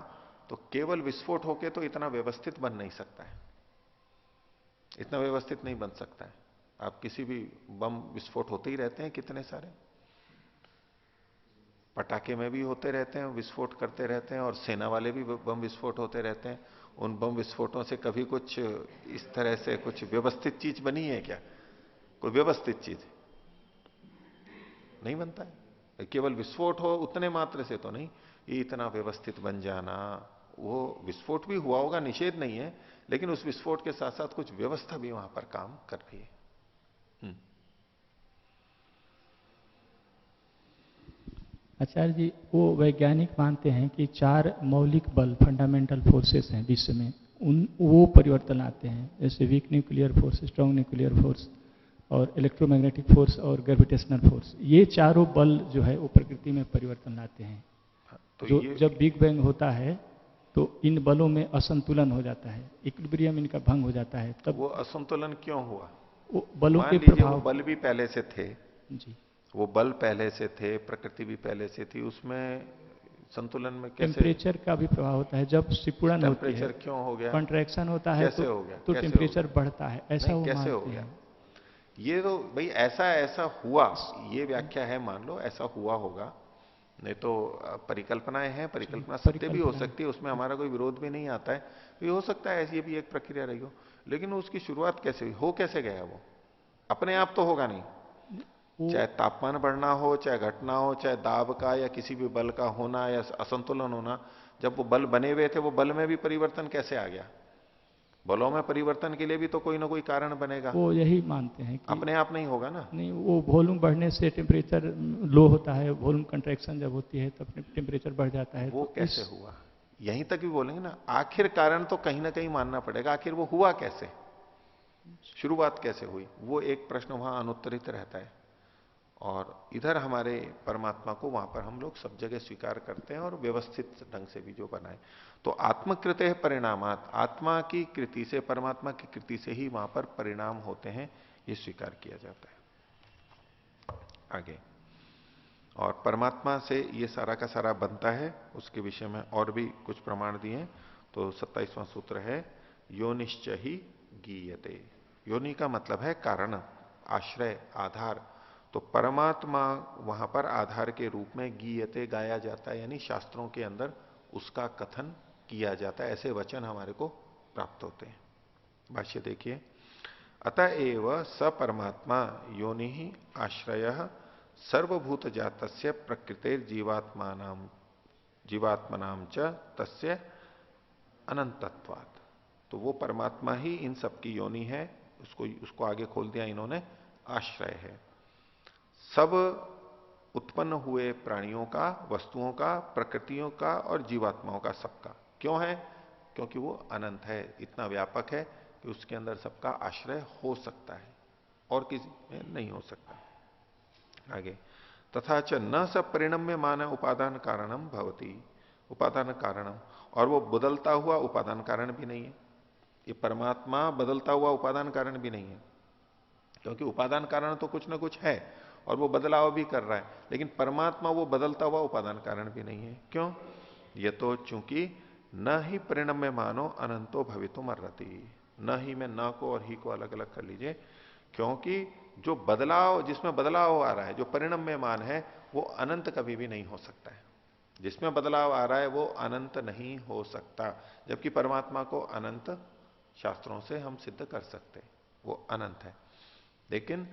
S1: तो केवल विस्फोट होके तो इतना व्यवस्थित बन नहीं सकता है, इतना व्यवस्थित नहीं बन सकता है। आप किसी भी बम विस्फोट होते ही रहते हैं, कितने सारे पटाखे में भी होते रहते हैं, विस्फोट करते रहते हैं, और सेना वाले भी बम विस्फोट होते रहते हैं। उन बम विस्फोटों से कभी कुछ इस तरह से कुछ व्यवस्थित चीज बनी है क्या? कोई व्यवस्थित चीज नहीं बनता है। केवल विस्फोट हो उतने मात्र से तो नहीं, ये इतना व्यवस्थित बन जाना, वो विस्फोट भी हुआ होगा, निषेध नहीं है, लेकिन उस विस्फोट के साथ साथ कुछ व्यवस्था भी वहां पर काम कर रही है।
S5: आचार्य जी, वो वैज्ञानिक मानते हैं कि 4 मौलिक बल, फंडामेंटल फोर्सेस हैं विश्व में, वो परिवर्तन आते हैं, जैसे weak nuclear force, strong nuclear force, और इलेक्ट्रोमैग्नेटिक फोर्स और ग्रेविटेशनल फोर्स। ये चारों बल जो है वो प्रकृति में परिवर्तन लाते हैं।
S1: तो
S5: जो जब बिग बैंग होता है तो इन बलों में असंतुलन हो जाता है, इक्विलिब्रियम इनका भंग हो जाता है। तब
S1: वो असंतुलन क्यों हुआ?
S5: वो बलों
S1: मान
S5: के
S1: लीजिए
S5: प्रभाव।
S1: वो बल भी पहले से थे,
S5: जी,
S1: वो बल पहले से थे, प्रकृति भी पहले से थी, उसमें संतुलन में कैसे?
S5: टेम्परेचर का भी प्रभाव होता है। जब सिकुड़न होती है,
S1: टेम्परेचर क्यों हो गया?
S5: कॉन्ट्रैक्शन होता है,
S1: कैसे हो गया?
S5: तो
S1: कैसे
S5: टेम्परेचर
S1: हो
S5: बढ़ता है, ऐसा
S1: नहीं,
S5: वो
S1: कैसे हो
S5: मानते
S1: गया?
S5: हैं।
S1: ये तो भाई ऐसा ऐसा हुआ, ये व्याख्या है, मान लो ऐसा हुआ होगा, नहीं तो परिकल्पनाएं हैं, परिकल्पना सत्य भी हो
S5: परिकल्पना
S1: सकती है, उसमें हमारा कोई विरोध भी नहीं आता है। तो ये हो सकता है ऐसी भी एक प्रक्रिया रही हो, लेकिन उसकी शुरुआत कैसे हुई, हो कैसे गया वो? अपने आप तो होगा नहीं।
S5: वो
S1: चाहे तापमान बढ़ना हो, चाहे घटना हो, चाहे दाब का या किसी भी बल का होना या असंतुलन होना, जब वो बल बने हुए थे, वो बल में भी परिवर्तन कैसे आ गया? बलों में परिवर्तन के लिए भी तो कोई ना कोई कारण बनेगा,
S5: वो यही मानते हैं कि
S1: अपने आप नहीं होगा ना।
S5: नहीं, वो वॉल्यूम बढ़ने से टेम्परेचर लो होता है, वॉल्यूम कंट्रैक्शन जब होती है तब टेम्परेचर बढ़ जाता है।
S1: वो
S5: तो
S1: कैसे हुआ, यहीं तक भी बोलेंगे ना, आखिर कारण तो कहीं ना कहीं मानना पड़ेगा, आखिर वो हुआ कैसे, शुरुआत कैसे हुई, वो एक प्रश्न वहां अनुत्तरित रहता है। और इधर हमारे परमात्मा को वहां पर हम लोग सब जगह स्वीकार करते हैं, और व्यवस्थित ढंग से भी जो बनाए। तो आत्मकृत है परिणामात, आत्मा की कृति से, परमात्मा की कृति से ही वहां पर परिणाम होते हैं, ये स्वीकार किया जाता है। आगे, और परमात्मा से ये सारा का सारा बनता है, उसके विषय में और भी कुछ प्रमाण दिए। तो 27वां सूत्र है, योनिश्च ही गीयते। योनि का मतलब है कारण, आश्रय, आधार। तो परमात्मा वहां पर आधार के रूप में गीयते, गाया जाता है, यानी शास्त्रों के अंदर उसका कथन किया जाता है, ऐसे वचन हमारे को प्राप्त होते हैं। भाष्य देखिए, अतएव स परमात्मा योनि ही आश्रय सर्वभूत जातस्य प्रकृतिर जीवात्मनाम च तस्य अनंतत्वात्। तो वो परमात्मा ही इन सबकी योनि है, उसको आगे खोल दिया इन्होंने, आश्रय है सब उत्पन्न हुए प्राणियों का, वस्तुओं का, प्रकृतियों का और जीवात्माओं का, सबका। क्यों है? क्योंकि वो अनंत है, इतना व्यापक है कि उसके अंदर सबका आश्रय हो सकता है और किसी में नहीं हो सकता। आगे, तथा च न सब परिणम्य मान उपादान कारणम भवती, उपादान कारणम, और वो बदलता हुआ उपादान कारण भी नहीं है। ये परमात्मा बदलता हुआ उपादान कारण भी नहीं है, क्योंकि उपादान कारण तो कुछ ना कुछ है और वो बदलाव भी कर रहा है, लेकिन परमात्मा वो बदलता हुआ उपादान कारण भी नहीं है। क्यों? ये तो चूंकि न ही परिणम्य मानो अनंतो भवितुम अर्हति, न ही में न को और ही को अलग अलग कर लीजिए, क्योंकि जो बदलाव, जिसमें बदलाव आ रहा है, जो परिणम्य मान है, वो अनंत कभी भी नहीं हो सकता है। जिसमें बदलाव आ रहा है वो अनंत नहीं हो सकता, जबकि परमात्मा को अनंत शास्त्रों से हम सिद्ध कर सकते, वो अनंत है। लेकिन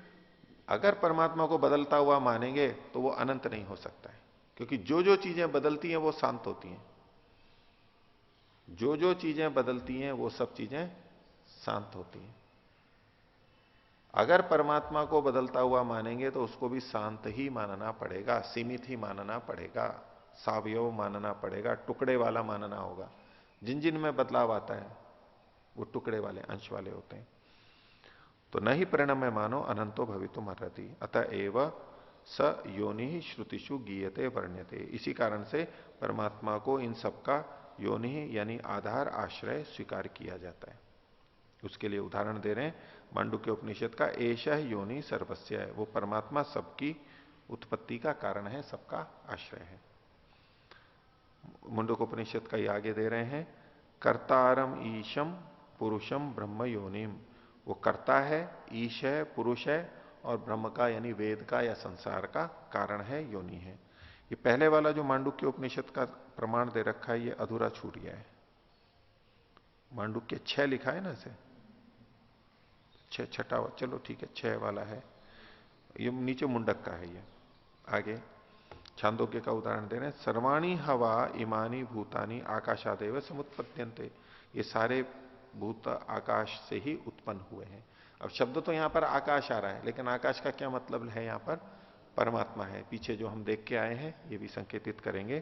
S1: अगर परमात्मा को बदलता हुआ मानेंगे तो वो अनंत नहीं हो सकता है, क्योंकि जो जो चीजें बदलती हैं वो शांत होती हैं, जो जो चीजें बदलती हैं वो सब चीजें शांत होती हैं। अगर परमात्मा को बदलता हुआ मानेंगे तो उसको भी शांत ही मानना पड़ेगा, सीमित ही मानना पड़ेगा, सावयव मानना पड़ेगा, टुकड़े वाला मानना होगा। जिन जिन में बदलाव आता है वो टुकड़े वाले, अंश वाले होते हैं। तो न ही परिणम्य मानो अनंतो भवितुम अर्हति, अतएव स योनि ही श्रुतिषु गीयते वर्ण्यते। इसी कारण से परमात्मा को इन सबका योनि यानी आधार आश्रय स्वीकार किया जाता है। उसके लिए उदाहरण दे रहे हैं मांडुक्य उपनिषद का, एषः योनि सर्वस्य है, वो परमात्मा सबकी उत्पत्ति का कारण है, सबका आश्रय है। मुंडक उपनिषद का ये आगे दे रहे हैं, कर्तारम ईशम पुरुषम ब्रह्म योनिम, वो कर्ता है, ईश है, पुरुष है, और ब्रह्म का यानी वेद का या संसार का कारण है, योनि है। ये पहले वाला जो मांडुक्य उपनिषद का प्रमाण दे रखा है ये अधूरा छूट गया है। मांडुक्य 6 लिखा है ना इसे, 6 छठा, चलो ठीक है 6 वाला है, ये नीचे मुंडक का है। ये आगे छांदोग्य का उदाहरण दे रहे हैं, सर्वाणी हवा इमानी भूतानी आकाशादेव समुत्पद्यन्ते, ये सारे भूत आकाश से ही उत्पन्न हुए हैं। अब शब्द तो यहां पर आकाश आ रहा है, लेकिन आकाश का क्या मतलब है, यहां पर परमात्मा है। पीछे जो हम देख के आए हैं ये भी संकेतित करेंगे।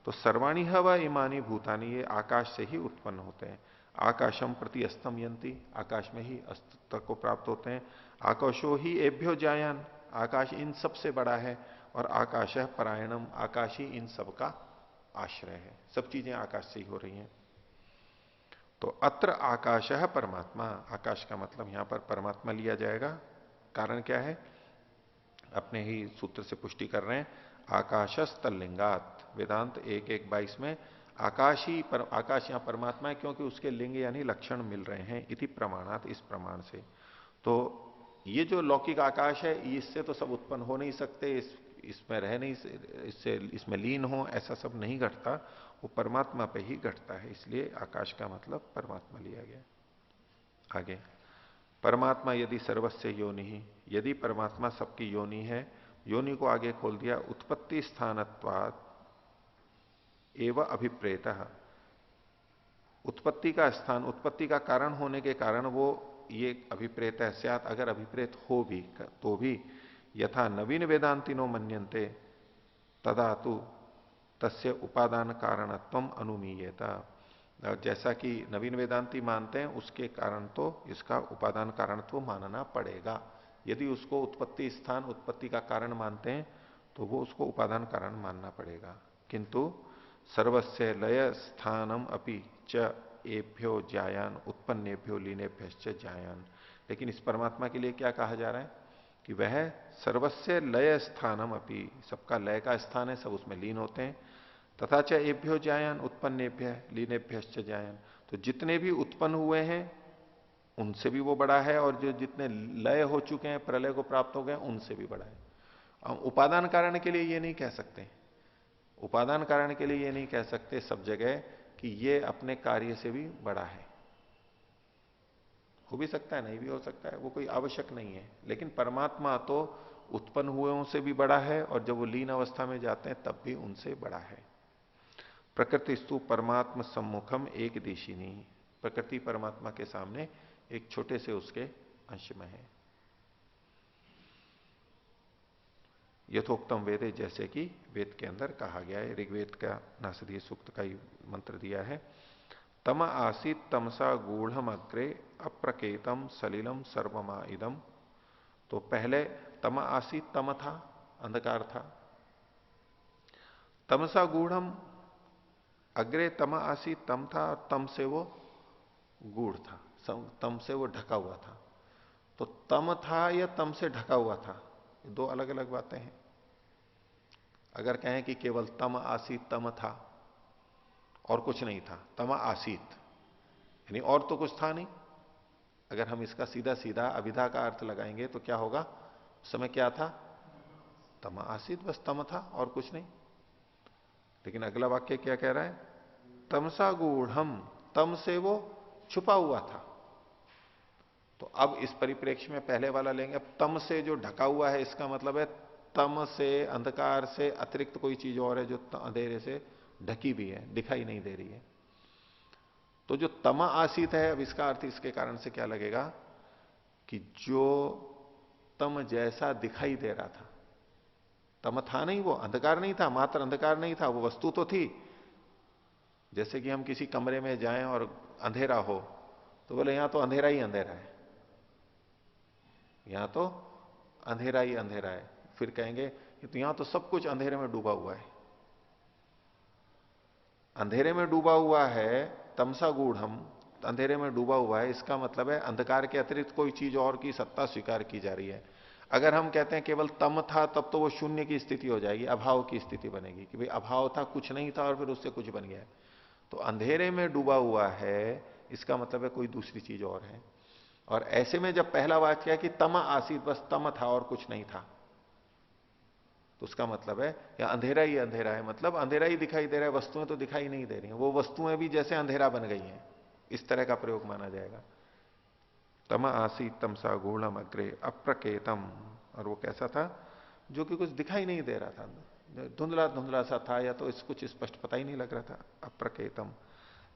S1: तो सर्वाणी हवा इमानी भूतानी, ये आकाश से ही उत्पन्न होते हैं। आकाशम प्रति अस्तम यंती, आकाश में ही अस्तित्व को प्राप्त होते हैं। आकाशो ही एभ्यो जायान, आकाश इन सब से बड़ा है। और आकाश है परायणम, आकाश ही इन सब का आश्रय है, सब चीजें आकाश से ही हो रही हैं। तो अत्र आकाश है परमात्मा, आकाश का मतलब यहां पर परमात्मा लिया जाएगा। कारण क्या है, अपने ही सूत्र से पुष्टि कर रहे हैं, आकाशस्तलिंगात, वेदांत 1:1:22 में आकाश ही आकाश यहां परमात्मा है, क्योंकि उसके लिंग यानी लक्षण मिल रहे हैं, इति प्रमाणात, इस प्रमाण से। तो ये जो लौकिक आकाश है इससे तो सब उत्पन्न हो नहीं सकते, इसमें रह नहीं, इससे इसमें लीन हो, ऐसा सब नहीं घटता, वो परमात्मा पे ही घटता है, इसलिए आकाश का मतलब परमात्मा लिया गया। आगे, परमात्मा यदि सर्वस्य योनि ही, यदि परमात्मा सबकी योनि है, योनि को आगे खोल दिया, उत्पत्ति स्थानत्वात् एवं अभिप्रेतः, उत्पत्ति का स्थान, उत्पत्ति का कारण होने के कारण वो ये अभिप्रेत है, स्यात्, अगर अभिप्रेत हो भी तो भी, यथा नवीन वेदांतिनो मन्यन्ते तदा तु तस्य उपादान कारणत्वम अनुमीयता, जैसा कि नवीन वेदांती मानते हैं उसके कारण तो इसका उपादान कारणत्व मानना पड़ेगा। यदि उसको उत्पत्ति स्थान, उत्पत्ति का कारण मानते हैं तो वो उसको उपादान कारण मानना पड़ेगा। किंतु सर्वस्य लय स्थानम अपि च एभ्यो जायान उत्पन्नेभ्यो लीनेभ्यश्च जायान, लेकिन इस परमात्मा के लिए क्या कहा जा रहा है कि वह सर्वस्य लय स्थानम अपि, सबका लय का स्थान है, सब उसमें लीन होते हैं। तथा च एभ्यो जायान उत्पन्नेभ्य लीनेभ्यश्च जायान, तो जितने भी उत्पन्न हुए हैं उनसे भी वो बड़ा है, और जो जितने लय हो चुके हैं, प्रलय को प्राप्त हो गए, उनसे भी बड़ा है। हम उपादान कारण के लिए ये नहीं कह सकते, उपादान कारण के लिए ये नहीं कह सकते सब जगह कि ये अपने कार्य से भी बड़ा है। हो भी सकता है, नहीं भी हो सकता है, वो कोई आवश्यक नहीं है। लेकिन परमात्मा तो उत्पन्न हुए से भी बड़ा है, और जब वो लीन अवस्था में जाते हैं तब भी उनसे बड़ा है। प्रकृति स्तु परमात्मा सम्मुखम एक दिशिनी, प्रकृति परमात्मा के सामने एक छोटे से उसके अंश में है। यथोक्तम वेदे, जैसे कि वेद के अंदर कहा गया है, ऋग्वेद का नासदीय सूक्त का ही मंत्र दिया है, तम आसीत तमसा गूढ़म अग्रे अप्रकेतम सलिलम सर्वमा इदम। तो पहले तम आसीत, तम था, अंधकार था, तमसा गूढ़म अग्रे तम आसीत, तम था, और तम से वो गूढ़ था, तम से वो ढका हुआ था। तो तम था या तम से ढका हुआ था, दो अलग अलग बातें हैं। अगर कहें कि केवल तम आसीत, तम था और कुछ नहीं था, तम आसीत यानी और तो कुछ था नहीं, अगर हम इसका सीधा सीधा अभिधा का अर्थ लगाएंगे तो क्या होगा, उस समय क्या था, तम आसीत, बस तम था और कुछ नहीं। लेकिन अगला वाक्य क्या कह रहा है, तमसा गूढ़म, तम से वो छुपा हुआ था। तो अब इस परिप्रेक्ष्य में पहले वाला लेंगे, अब तम से जो ढका हुआ है, इसका मतलब है तम से, अंधकार से अतिरिक्त कोई चीज और है जो अंधेरे से ढकी भी है, दिखाई नहीं दे रही है। तो जो तम आसीत है, अब इसका अर्थ इसके कारण से क्या लगेगा कि जो तम जैसा दिखाई दे रहा था, तम था नहीं, वो अंधकार नहीं था, मात्र अंधकार नहीं था, वो वस्तु तो थी। जैसे कि हम किसी कमरे में जाएं और अंधेरा हो तो बोले यहां तो अंधेरा ही अंधेरा है, यहां तो अंधेरा ही अंधेरा है। फिर कहेंगे कि तो यहां तो सब कुछ अंधेरे में डूबा हुआ है। अंधेरे में डूबा हुआ है, तमसा गूढ़म, अंधेरे में डूबा हुआ है, इसका मतलब है अंधकार के अतिरिक्त कोई चीज और की सत्ता स्वीकार की जा रही है। अगर हम कहते हैं केवल तम था, तब तो वो शून्य की स्थिति हो जाएगी, अभाव की स्थिति बनेगी कि भाई अभाव था, कुछ नहीं था और फिर उससे कुछ बन गया। तो अंधेरे में डूबा हुआ है, इसका मतलब है कोई दूसरी चीज और है। और ऐसे में जब पहला वाक्य है कि तम आसीत, बस तम था और कुछ नहीं था, तो उसका मतलब है या अंधेरा ही अंधेरा है, मतलब अंधेरा ही दिखाई दे रहा है, वस्तुएं तो दिखाई नहीं दे रही हैं, वो वस्तुएं भी जैसे अंधेरा बन गई हैं, इस तरह का प्रयोग माना जाएगा। तम आसी तमसा गूढ़म अग्रे अप्रकेतम, और वो कैसा था, जो कि कुछ दिखाई नहीं दे रहा था, धुंधला धुंधला सा था, या तो कुछ स्पष्ट पता ही नहीं लग रहा था। अप्रकेतम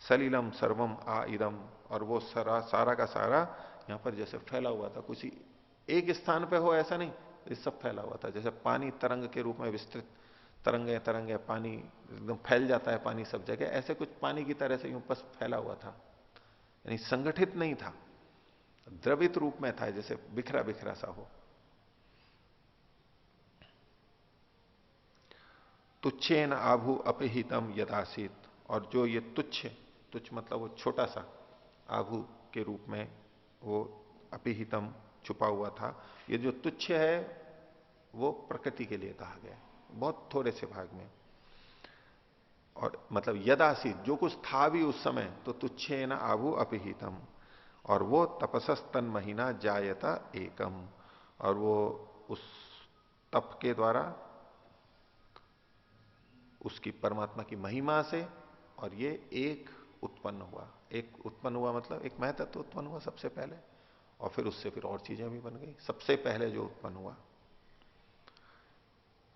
S1: सलीलम सर्वम आ इदम, और वो सारा का सारा यहां पर जैसे फैला हुआ था, कुछ एक स्थान पे हो ऐसा नहीं, ये सब फैला हुआ था। जैसे पानी तरंग के रूप में विस्तृत, तरंगे तरंगे पानी एकदम फैल जाता है पानी सब जगह, ऐसे कुछ पानी की तरह से यूं बस फैला हुआ था, यानी संगठित नहीं था, द्रवित रूप में था, जैसे बिखरा बिखरा सा हो। तुच्छेन आभु अपहितम यदासीत, और जो ये तुच्छ, तुच्छ मतलब वो छोटा सा, आभु के रूप में वो अपहितम छुपा हुआ था। ये जो तुच्छ है वो प्रकृति के लिए कहा गया है, बहुत थोड़े से भाग में। और मतलब यदासीत, जो कुछ था भी उस समय, तो तुच्छे न आभु अपहितम, और वो तपसस्तन महीना जायता एकम, और वो उस तप के द्वारा उसकी परमात्मा की महिमा से, और ये एक उत्पन्न हुआ, एक उत्पन्न हुआ मतलब एक महतत्व उत्पन्न हुआ सबसे पहले, और फिर उससे फिर और चीजें भी बन गई। सबसे पहले जो उत्पन्न हुआ,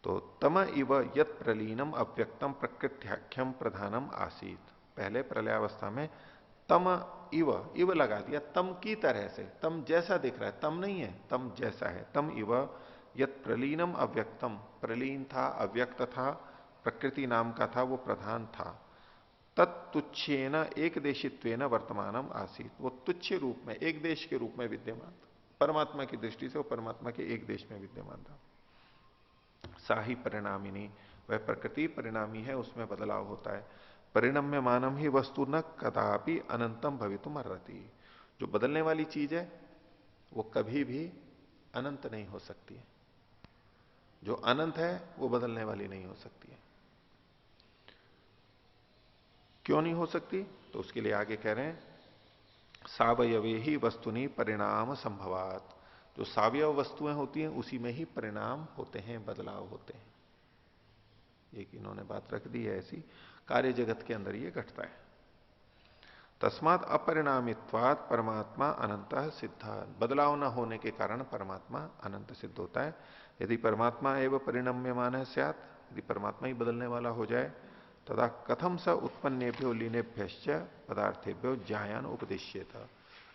S1: तो तम इव यत प्रलीनम अव्यक्तम प्रकृत्याख्यम प्रधानम आसीत, पहले प्रलयावस्था में तम इव लगा दिया, तम की तरह से, तम जैसा दिख रहा है, तम नहीं है, तम जैसा है। तम इव यत प्रलीनम अव्यक्तम, प्रलीन था, अव्यक्त था, प्रकृति नाम का था, वो प्रधान था। तत्तुच्छेन एक देशित्वेन वर्तमानम आसीत, वो तुच्छ रूप में, एक देश के रूप में विद्यमान था, परमात्मा की दृष्टि से वो परमात्मा के एक देश में विद्यमान था। साही परिणामिनी, वह प्रकृति परिणामी है, उसमें बदलाव होता है। परिणम्य मानम ही वस्तु न कदापि अनंतम भवितुम अर्हति, जो बदलने वाली चीज है वो कभी भी अनंत नहीं हो सकती है, जो अनंत है वो बदलने वाली नहीं हो सकती है। क्यों नहीं हो सकती, तो उसके लिए आगे कह रहे हैं सावयवे ही वस्तुनि परिणाम संभवात, जो सावयव वस्तुएं होती हैं उसी में ही परिणाम होते हैं, बदलाव होते हैं। एक इन्होंने बात रख दी है ऐसी, कार्य जगत के अंदर ये घटता है। तस्मात अपरिणामित्वात परमात्मा अनंत सिद्ध, बदलाव न होने के कारण परमात्मा अनंत सिद्ध होता है। यदि परमात्मा एवं परिणम्यमान स्यात्, यदि परमात्मा ही बदलने वाला हो जाए, तथा कथम स उत्पन्नेभ्यो लीनेभ्यश्च पदार्थेभ्यो ज्ञान उपदेश्येत,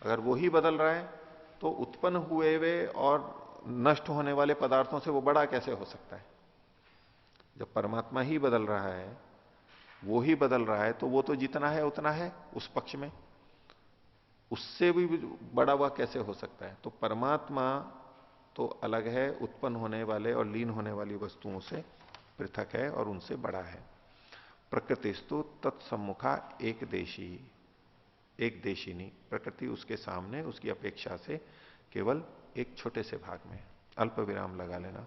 S1: अगर वो ही बदल रहा है तो उत्पन्न हुए वे और नष्ट होने वाले पदार्थों से वो बड़ा कैसे हो सकता है। जब परमात्मा ही बदल रहा है, वो ही बदल रहा है, तो वो तो जितना है उतना है उस पक्ष में, उससे भी बड़ा हुआ कैसे हो सकता है। तो परमात्मा तो अलग है, उत्पन्न होने वाले और लीन होने वाली वस्तुओं से पृथक है और उनसे बड़ा है। प्रकृतिस्तु तत्सम्मुखा एक देशिनी, प्रकृति उसके सामने उसकी अपेक्षा से केवल एक छोटे से भाग में, अल्प विराम लगा लेना।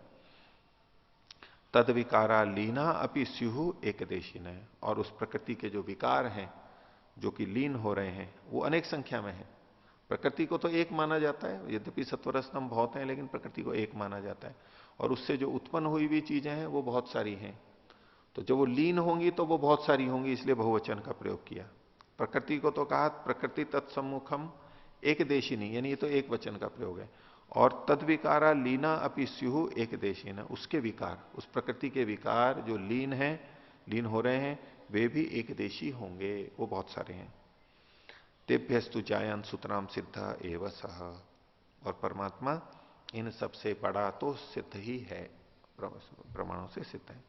S1: तद विकारा लीना अपि स्युहु एक देशीन है, और उस प्रकृति के जो विकार हैं जो कि लीन हो रहे हैं वो अनेक संख्या में है। प्रकृति को तो एक माना जाता है, यद्यपि सत्वरस्तंभ बहुत है, लेकिन प्रकृति को एक माना जाता है, और उससे जो उत्पन्न हुई हुई चीजें हैं वो बहुत सारी हैं। तो जब वो लीन होंगी तो वो बहुत सारी होंगी, इसलिए बहुवचन का प्रयोग किया। प्रकृति को तो कहा प्रकृति तत्सम्मुखम एक देशिनी, यानी ये तो एक वचन का प्रयोग है। और तद्विकारा लीना अपि स्युहु एक देशीन, उसके विकार, उस प्रकृति के विकार जो लीन है, लीन हो रहे हैं, वे भी एक देशी होंगे, वो बहुत सारे हैं। तेभ्यस्तु जायन सुतराम सिद्ध एव सह, और परमात्मा इन सबसे बड़ा तो सिद्ध ही है, प्रमाणों से सिद्ध है।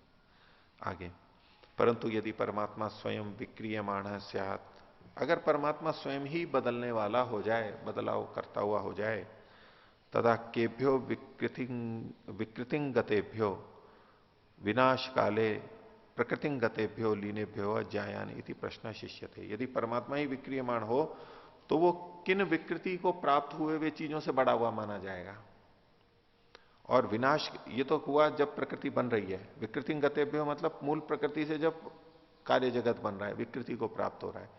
S1: आगे, परंतु यदि परमात्मा स्वयं विक्रियमाण स्यात्, अगर परमात्मा स्वयं ही बदलने वाला हो जाए, बदलाव करता हुआ हो जाए, तदा केभ्यो विकृतिं गतेभ्यो विनाश काले प्रकृतिं गतेभ्यो लीनेभ्यो जायान इति प्रश्न शिष्यते। यदि परमात्मा ही विक्रियमाण हो तो वो किन विकृति को प्राप्त हुए वे चीजों से बड़ा हुआ माना जाएगा। और विनाश ये तो हुआ जब प्रकृति बन रही है, विकृति गतेभ्यो मतलब मूल प्रकृति से जब कार्य जगत बन रहा है, विकृति को प्राप्त हो रहा है,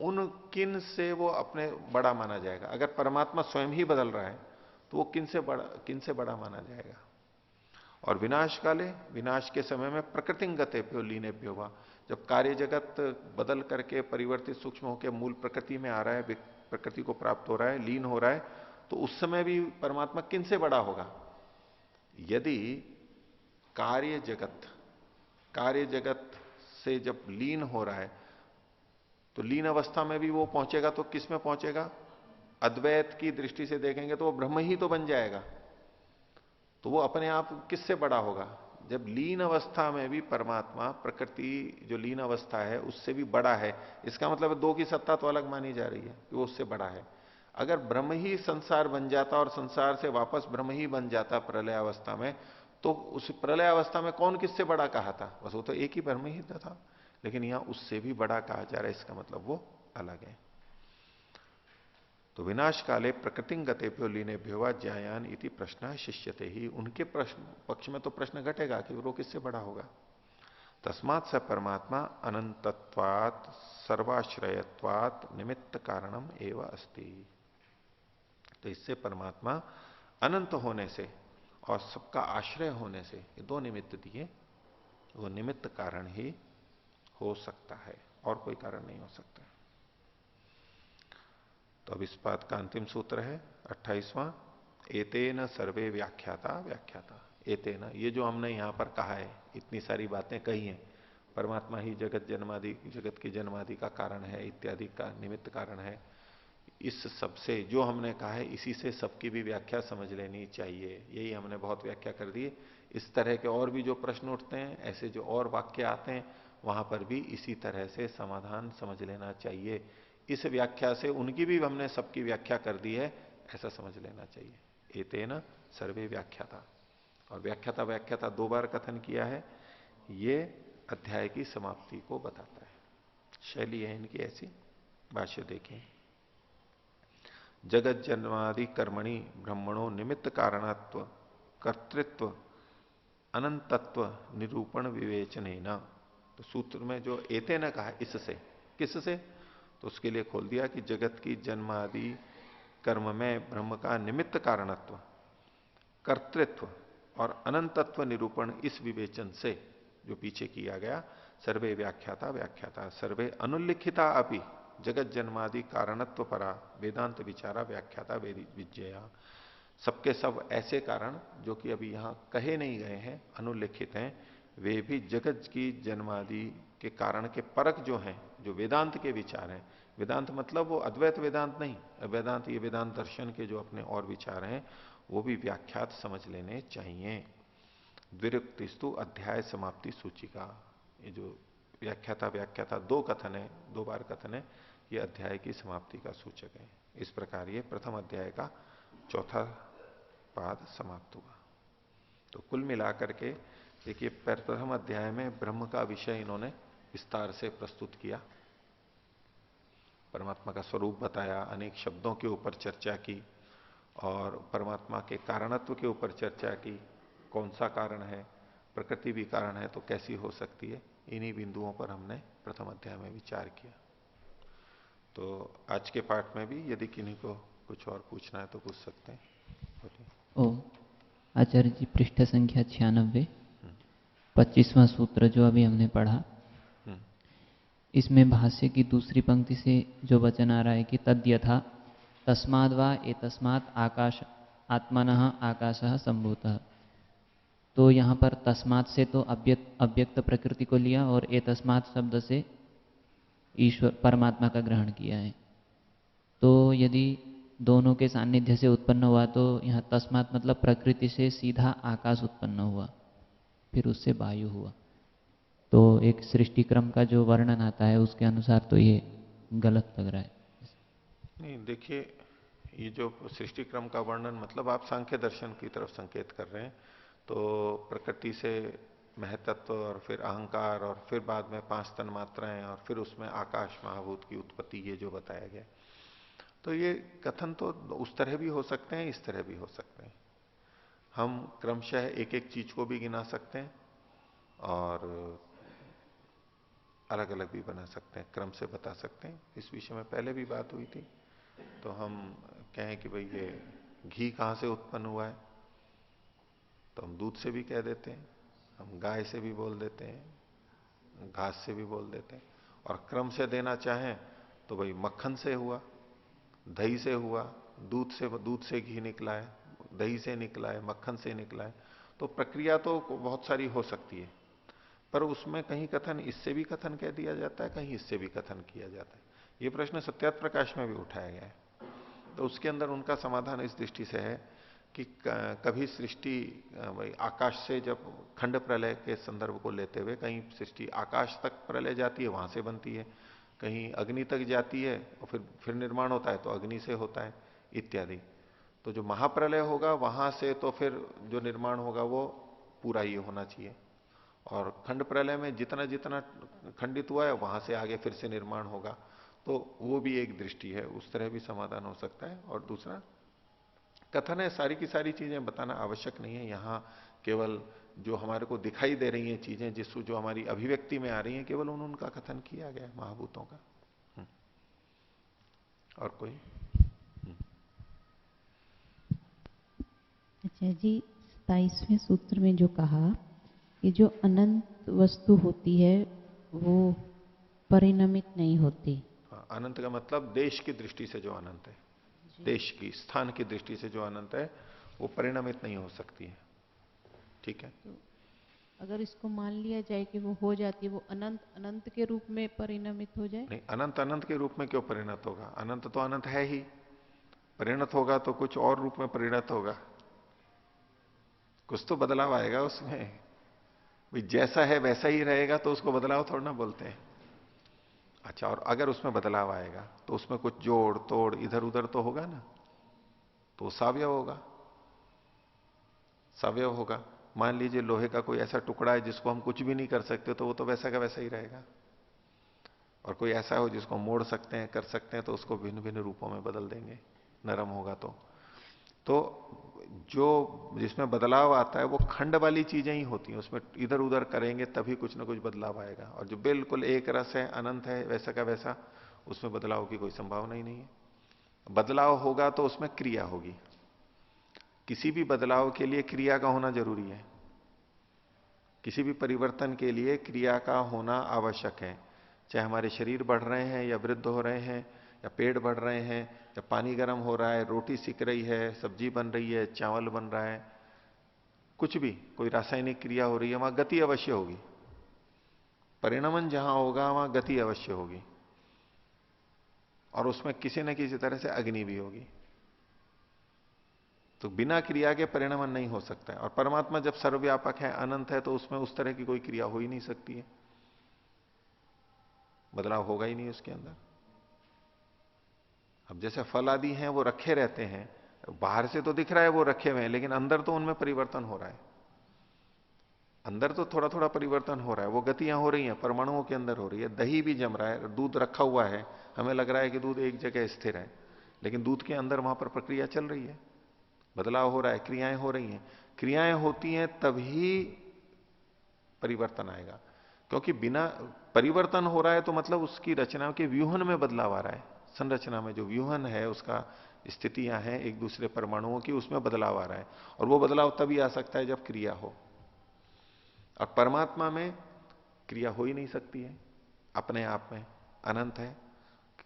S1: उन किन से वो अपने बड़ा माना जाएगा। अगर परमात्मा स्वयं ही बदल रहा है तो वो किन से बड़ा माना जाएगा। और विनाश काले, विनाश के समय में प्रकृति गतेभ्यो लीनेभ्यो हुआ, जब कार्य जगत बदल करके परिवर्तित सूक्ष्म होकर मूल प्रकृति में आ रहा है, प्रकृति को प्राप्त हो रहा है, लीन हो रहा है, तो उस समय भी परमात्मा किन से बड़ा होगा। यदि कार्य जगत से जब लीन हो रहा है तो लीन अवस्था में भी वो पहुंचेगा तो किस में पहुंचेगा। अद्वैत की दृष्टि से देखेंगे तो वो ब्रह्म ही तो बन जाएगा। तो वो अपने आप किससे बड़ा होगा। जब लीन अवस्था में भी परमात्मा प्रकृति जो लीन अवस्था है उससे भी बड़ा है, इसका मतलब दो की सत्ता तो अलग मानी जा रही है कि वो उससे बड़ा है। अगर ब्रह्म ही संसार बन जाता और संसार से वापस ब्रह्म ही बन जाता प्रलय अवस्था में, तो उस प्रलय अवस्था में कौन किससे बड़ा कहा था, बस वो तो एक ही ब्रह्म ही था। लेकिन यहां उससे भी बड़ा कहा जा रहा है, इसका मतलब वो अलग है। तो विनाश काले प्रकृति गतेभ्यो लीनेभ्यो वा ज्यायान इति प्रश्न शिष्यते ही, उनके प्रश्न पक्ष में तो प्रश्न घटेगा कि वो किससे बड़ा होगा। तस्मात् स परमात्मा अनंतत्वात् सर्वाश्रयत्वात् निमित्त कारणम एव अस्ति। तो इससे परमात्मा अनंत होने से और सबका आश्रय होने से, ये दो निमित्त दिए, वो निमित्त कारण ही हो सकता है और कोई कारण नहीं हो सकता। तो अब इस बात का अंतिम सूत्र है 28वां, एतेन सर्वे व्याख्याता व्याख्याता। एतेन, ये जो हमने यहां पर कहा है, इतनी सारी बातें कही हैं, परमात्मा ही जगत की जन्मादि का कारण है, इत्यादि का निमित्त कारण है, इस सबसे जो हमने कहा है इसी से सबकी भी व्याख्या समझ लेनी चाहिए। यही हमने बहुत व्याख्या कर दी। इस तरह के और भी जो प्रश्न उठते हैं, ऐसे जो और वाक्य आते हैं, वहां पर भी इसी तरह से समाधान समझ लेना चाहिए। इस व्याख्या से उनकी भी हमने सबकी व्याख्या कर दी है, ऐसा समझ लेना चाहिए। एतेन सर्वे व्याख्याता, और व्याख्याता दो बार कथन किया है, ये अध्याय की समाप्ति को बताता है। शैली है इनकी ऐसी। भाष्य देखें, जगत जन्मादि कर्मणि ब्रह्मणो निमित्त कारणत्व कर्तृत्व अनंतत्व निरूपण विवेचनेन। तो सूत्र में जो एते न कहा, इससे, किससे, तो उसके लिए खोल दिया कि जगत की जन्मादि कर्म में ब्रह्म का निमित्त कारणत्व, कर्तृत्व और अनंतत्व निरूपण, इस विवेचन से जो पीछे किया गया, सर्वे व्याख्याता व्याख्याता सर्वे अनुल्लिखिता अपि जगत जन्मादि कारणत्व परा वेदांत विचारा व्याख्याता विजया। सबके सब ऐसे कारण जो कि अभी यहां कहे नहीं गए हैं, अनुल्लिखित हैं, वे भी जगत की जन्मादि के कारण के परक जो हैं, जो वेदांत के विचार हैं, वेदांत मतलब वो अद्वैत वेदांत नहीं, वेदांत ये वेदांत दर्शन के जो अपने और विचार हैं, वो भी व्याख्यात समझ लेने चाहिए। द्विरुक्तिस्तु अध्याय समाप्ति सूची का, ये जो व्याख्याता दो कथन है, दो बार कथन है, ये अध्याय की समाप्ति का सूचक है। इस प्रकार ये प्रथम अध्याय का चौथा पाद समाप्त हुआ। तो कुल मिलाकर के देखिए, प्रथम अध्याय में ब्रह्म का विषय इन्होंने विस्तार से प्रस्तुत किया, परमात्मा का स्वरूप बताया, अनेक शब्दों के ऊपर चर्चा की और परमात्मा के कारणत्व के ऊपर चर्चा की। कौन सा कारण है, प्रकृति भी कारण है तो कैसी हो सकती है, इन्हीं बिंदुओं पर हमने प्रथम अध्याय में विचार किया। तो आज के पाठ में भी यदि किन्हीं को कुछ और पूछना है तो पूछ सकते हैं।
S6: ओम आचार्य जी, पृष्ठ संख्या 96, 25वां सूत्र जो अभी हमने पढ़ा, इसमें भाष्य की दूसरी पंक्ति से जो वचन आ रहा है कि तद्यथा तस्माद् वा एतस्मात् आकाश आत्मनः आकाशः संभूतः, तो यहाँ पर तस्मात् से तो अव्यक्त प्रकृति को लिया और एतस्मात् शब्द से ईश्वर परमात्मा का ग्रहण किया है। तो यदि दोनों के सान्निध्य से उत्पन्न हुआ तो यहाँ तस्मात् मतलब प्रकृति से सीधा आकाश उत्पन्न हुआ, फिर उससे वायु हुआ। तो एक सृष्टि क्रम का जो वर्णन आता है उसके अनुसार तो ये गलत लग रहा है।
S1: नहीं, देखिए ये जो सृष्टि क्रम का वर्णन मतलब आप सांख्य दर्शन की तरफ संकेत कर रहे हैं। तो प्रकृति से महतत्व और फिर अहंकार और फिर बाद में 5 तन मात्राएं और फिर उसमें आकाश महाभूत की उत्पत्ति, ये जो बताया गया, तो ये कथन तो उस तरह भी हो सकते हैं, इस तरह भी हो सकते हैं। हम क्रमशः एक एक चीज को भी गिना सकते हैं और अलग अलग भी बना सकते हैं, क्रम से बता सकते हैं। इस विषय में पहले भी बात हुई थी। तो हम कहें कि भाई ये घी कहां से उत्पन्न हुआ है, तो हम दूध से भी कह देते हैं, हम गाय से भी बोल देते हैं, घास से भी बोल देते हैं। और क्रम से देना चाहें तो भाई मक्खन से हुआ, दही से हुआ, दूध से घी निकला है, दही से निकला है, मक्खन से निकला है। तो प्रक्रिया तो बहुत सारी हो सकती है, पर उसमें कहीं कथन इससे भी कथन कह दिया जाता है, कहीं इससे भी कथन किया जाता है। ये प्रश्न सत्यार्थ प्रकाश में भी उठाया गया है। तो उसके अंदर उनका समाधान इस दृष्टि से है कि कभी सृष्टि आकाश से, जब खंड प्रलय के संदर्भ को लेते हुए, कहीं सृष्टि आकाश तक प्रलय जाती है, वहां से बनती है, कहीं अग्नि तक जाती है और फिर निर्माण होता है तो अग्नि से होता है इत्यादि। तो जो महाप्रलय होगा वहां से तो फिर जो निर्माण होगा वो पूरा ही होना चाहिए, और खंड प्रलय में जितना जितना खंडित हुआ है वहां से आगे फिर से निर्माण होगा। तो वो भी एक दृष्टि है, उस तरह भी समाधान हो सकता है। और दूसरा कथन है, सारी की सारी चीजें बताना आवश्यक नहीं है। यहां केवल जो हमारे को दिखाई दे रही हैं चीजें, जो हमारी अभिव्यक्ति में आ रही हैं, केवल उनका कथन किया गया है महाभूतों का। और कोई?
S2: अच्छा जी, 27वें सूत्र में जो कहा कि जो अनंत वस्तु होती है वो परिणमित नहीं होती।
S1: अनंत का मतलब देश की दृष्टि से जो अनंत है, देश की, स्थान की दृष्टि से जो अनंत है वो परिणमित नहीं हो सकती है। ठीक है,
S2: तो अगर इसको मान लिया जाए कि वो हो जाती है, वो अनंत अनंत के रूप में परिणमित हो जाए?
S1: नहीं, अनंत अनंत के रूप में क्यों परिणत होगा? अनंत तो अनंत है ही। परिणत होगा तो कुछ और रूप में परिणत होगा, कुछ तो बदलाव आएगा उसमें। भाई जैसा है वैसा ही रहेगा तो उसको बदलाव थोड़ा ना बोलते हैं। अच्छा, और अगर उसमें बदलाव आएगा तो उसमें कुछ जोड़ तोड़ इधर उधर तो होगा ना, तो सावयव होगा। सावयव होगा। मान लीजिए लोहे का कोई ऐसा टुकड़ा है जिसको हम कुछ भी नहीं कर सकते, तो वो तो वैसा का वैसा ही रहेगा। और कोई ऐसा हो जिसको मोड़ सकते हैं, कर सकते हैं, तो उसको भिन्न भिन्न रूपों में बदल देंगे, नरम होगा तो जो जिसमें बदलाव आता है वो खंड वाली चीजें ही होती हैं, उसमें इधर उधर करेंगे तभी कुछ ना कुछ बदलाव आएगा। और जो बिल्कुल एक रस है, अनंत है, वैसा का वैसा, उसमें बदलाव की कोई संभावना ही नहीं है। बदलाव होगा तो उसमें क्रिया होगी। किसी भी बदलाव के लिए क्रिया का होना जरूरी है। किसी भी परिवर्तन के लिए क्रिया का होना आवश्यक है। चाहे हमारे शरीर बढ़ रहे हैं या वृद्ध हो रहे हैं, या पेड़ बढ़ रहे हैं, या पानी गर्म हो रहा है, रोटी सिक रही है, सब्जी बन रही है, चावल बन रहा है, कुछ भी कोई रासायनिक क्रिया हो रही है, वहां गति अवश्य होगी। परिणमन जहां होगा वहां गति अवश्य होगी, और उसमें किसी न किसी तरह से अग्नि भी होगी। तो बिना क्रिया के परिणमन नहीं हो सकता है। और परमात्मा जब सर्वव्यापक है, अनंत है, तो उसमें उस तरह की कोई क्रिया हो ही नहीं सकती है, बदलाव होगा ही नहीं उसके अंदर। अब जैसे फल आदि हैं वो रखे रहते हैं, बाहर से तो दिख रहा है वो रखे हुए हैं, लेकिन अंदर तो उनमें परिवर्तन हो रहा है। अंदर तो थोड़ा थोड़ा परिवर्तन हो रहा है, वो गतियां हो रही हैं, परमाणुओं के अंदर हो रही है। दही भी जम रहा है, दूध रखा हुआ है, हमें लग रहा है कि दूध एक जगह स्थिर है, लेकिन दूध के अंदर वहां पर प्रक्रिया चल रही है, बदलाव हो रहा है, क्रियाएं हो रही हैं। क्रियाएं होती हैं तभी परिवर्तन आएगा, क्योंकि बिना परिवर्तन हो रहा है तो मतलब उसकी रचना के व्यूहन में बदलाव आ रहा है। संरचना में जो व्यूहन है, उसका स्थितियां हैं एक दूसरे परमाणुओं की, उसमें बदलाव आ रहा है। और वो बदलाव तभी आ सकता है जब क्रिया हो। और परमात्मा में क्रिया हो ही नहीं सकती है, अपने आप में अनंत है।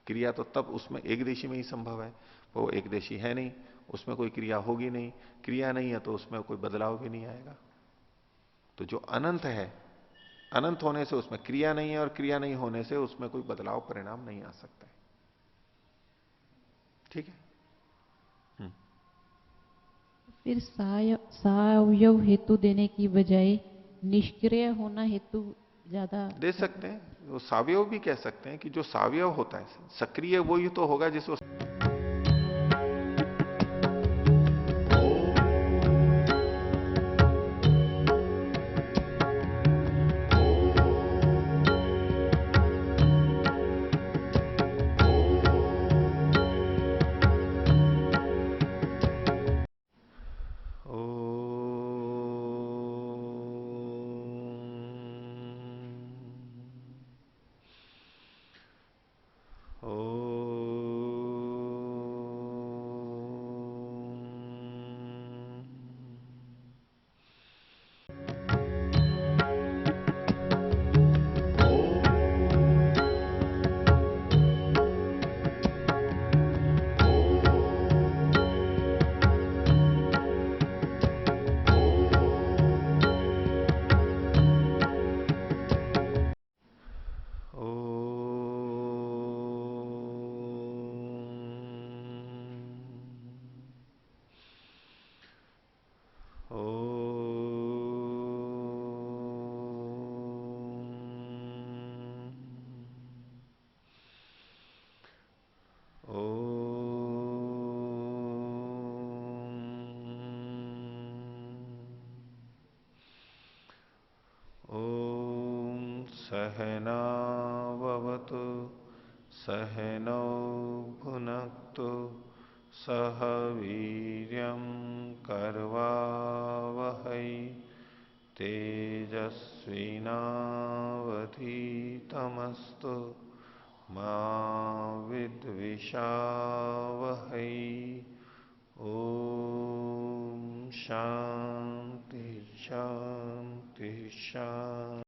S1: क्रिया तो तब उसमें एक देशी में ही संभव है, वो एक देशी है नहीं, उसमें कोई क्रिया होगी नहीं। क्रिया नहीं है तो उसमें कोई बदलाव भी नहीं आएगा। तो जो अनंत है, अनंत होने से उसमें क्रिया नहीं है, और क्रिया नहीं होने से उसमें कोई बदलाव परिणाम नहीं आ सकता है। ठीक है।
S2: फिर सावयव हेतु देने की बजाय निष्क्रिय होना हेतु ज्यादा
S1: दे सकते हैं, वो सावयव भी कह सकते हैं कि जो सावयव होता है, सक्रिय वो ही तो होगा जिसको सहनावतु सहनौ भुनक्तु सह वीर्यं कर्वावहै तेजस्विनावधीतमस्तु मा विद्विषावहै। ओम शांति शांति शांति।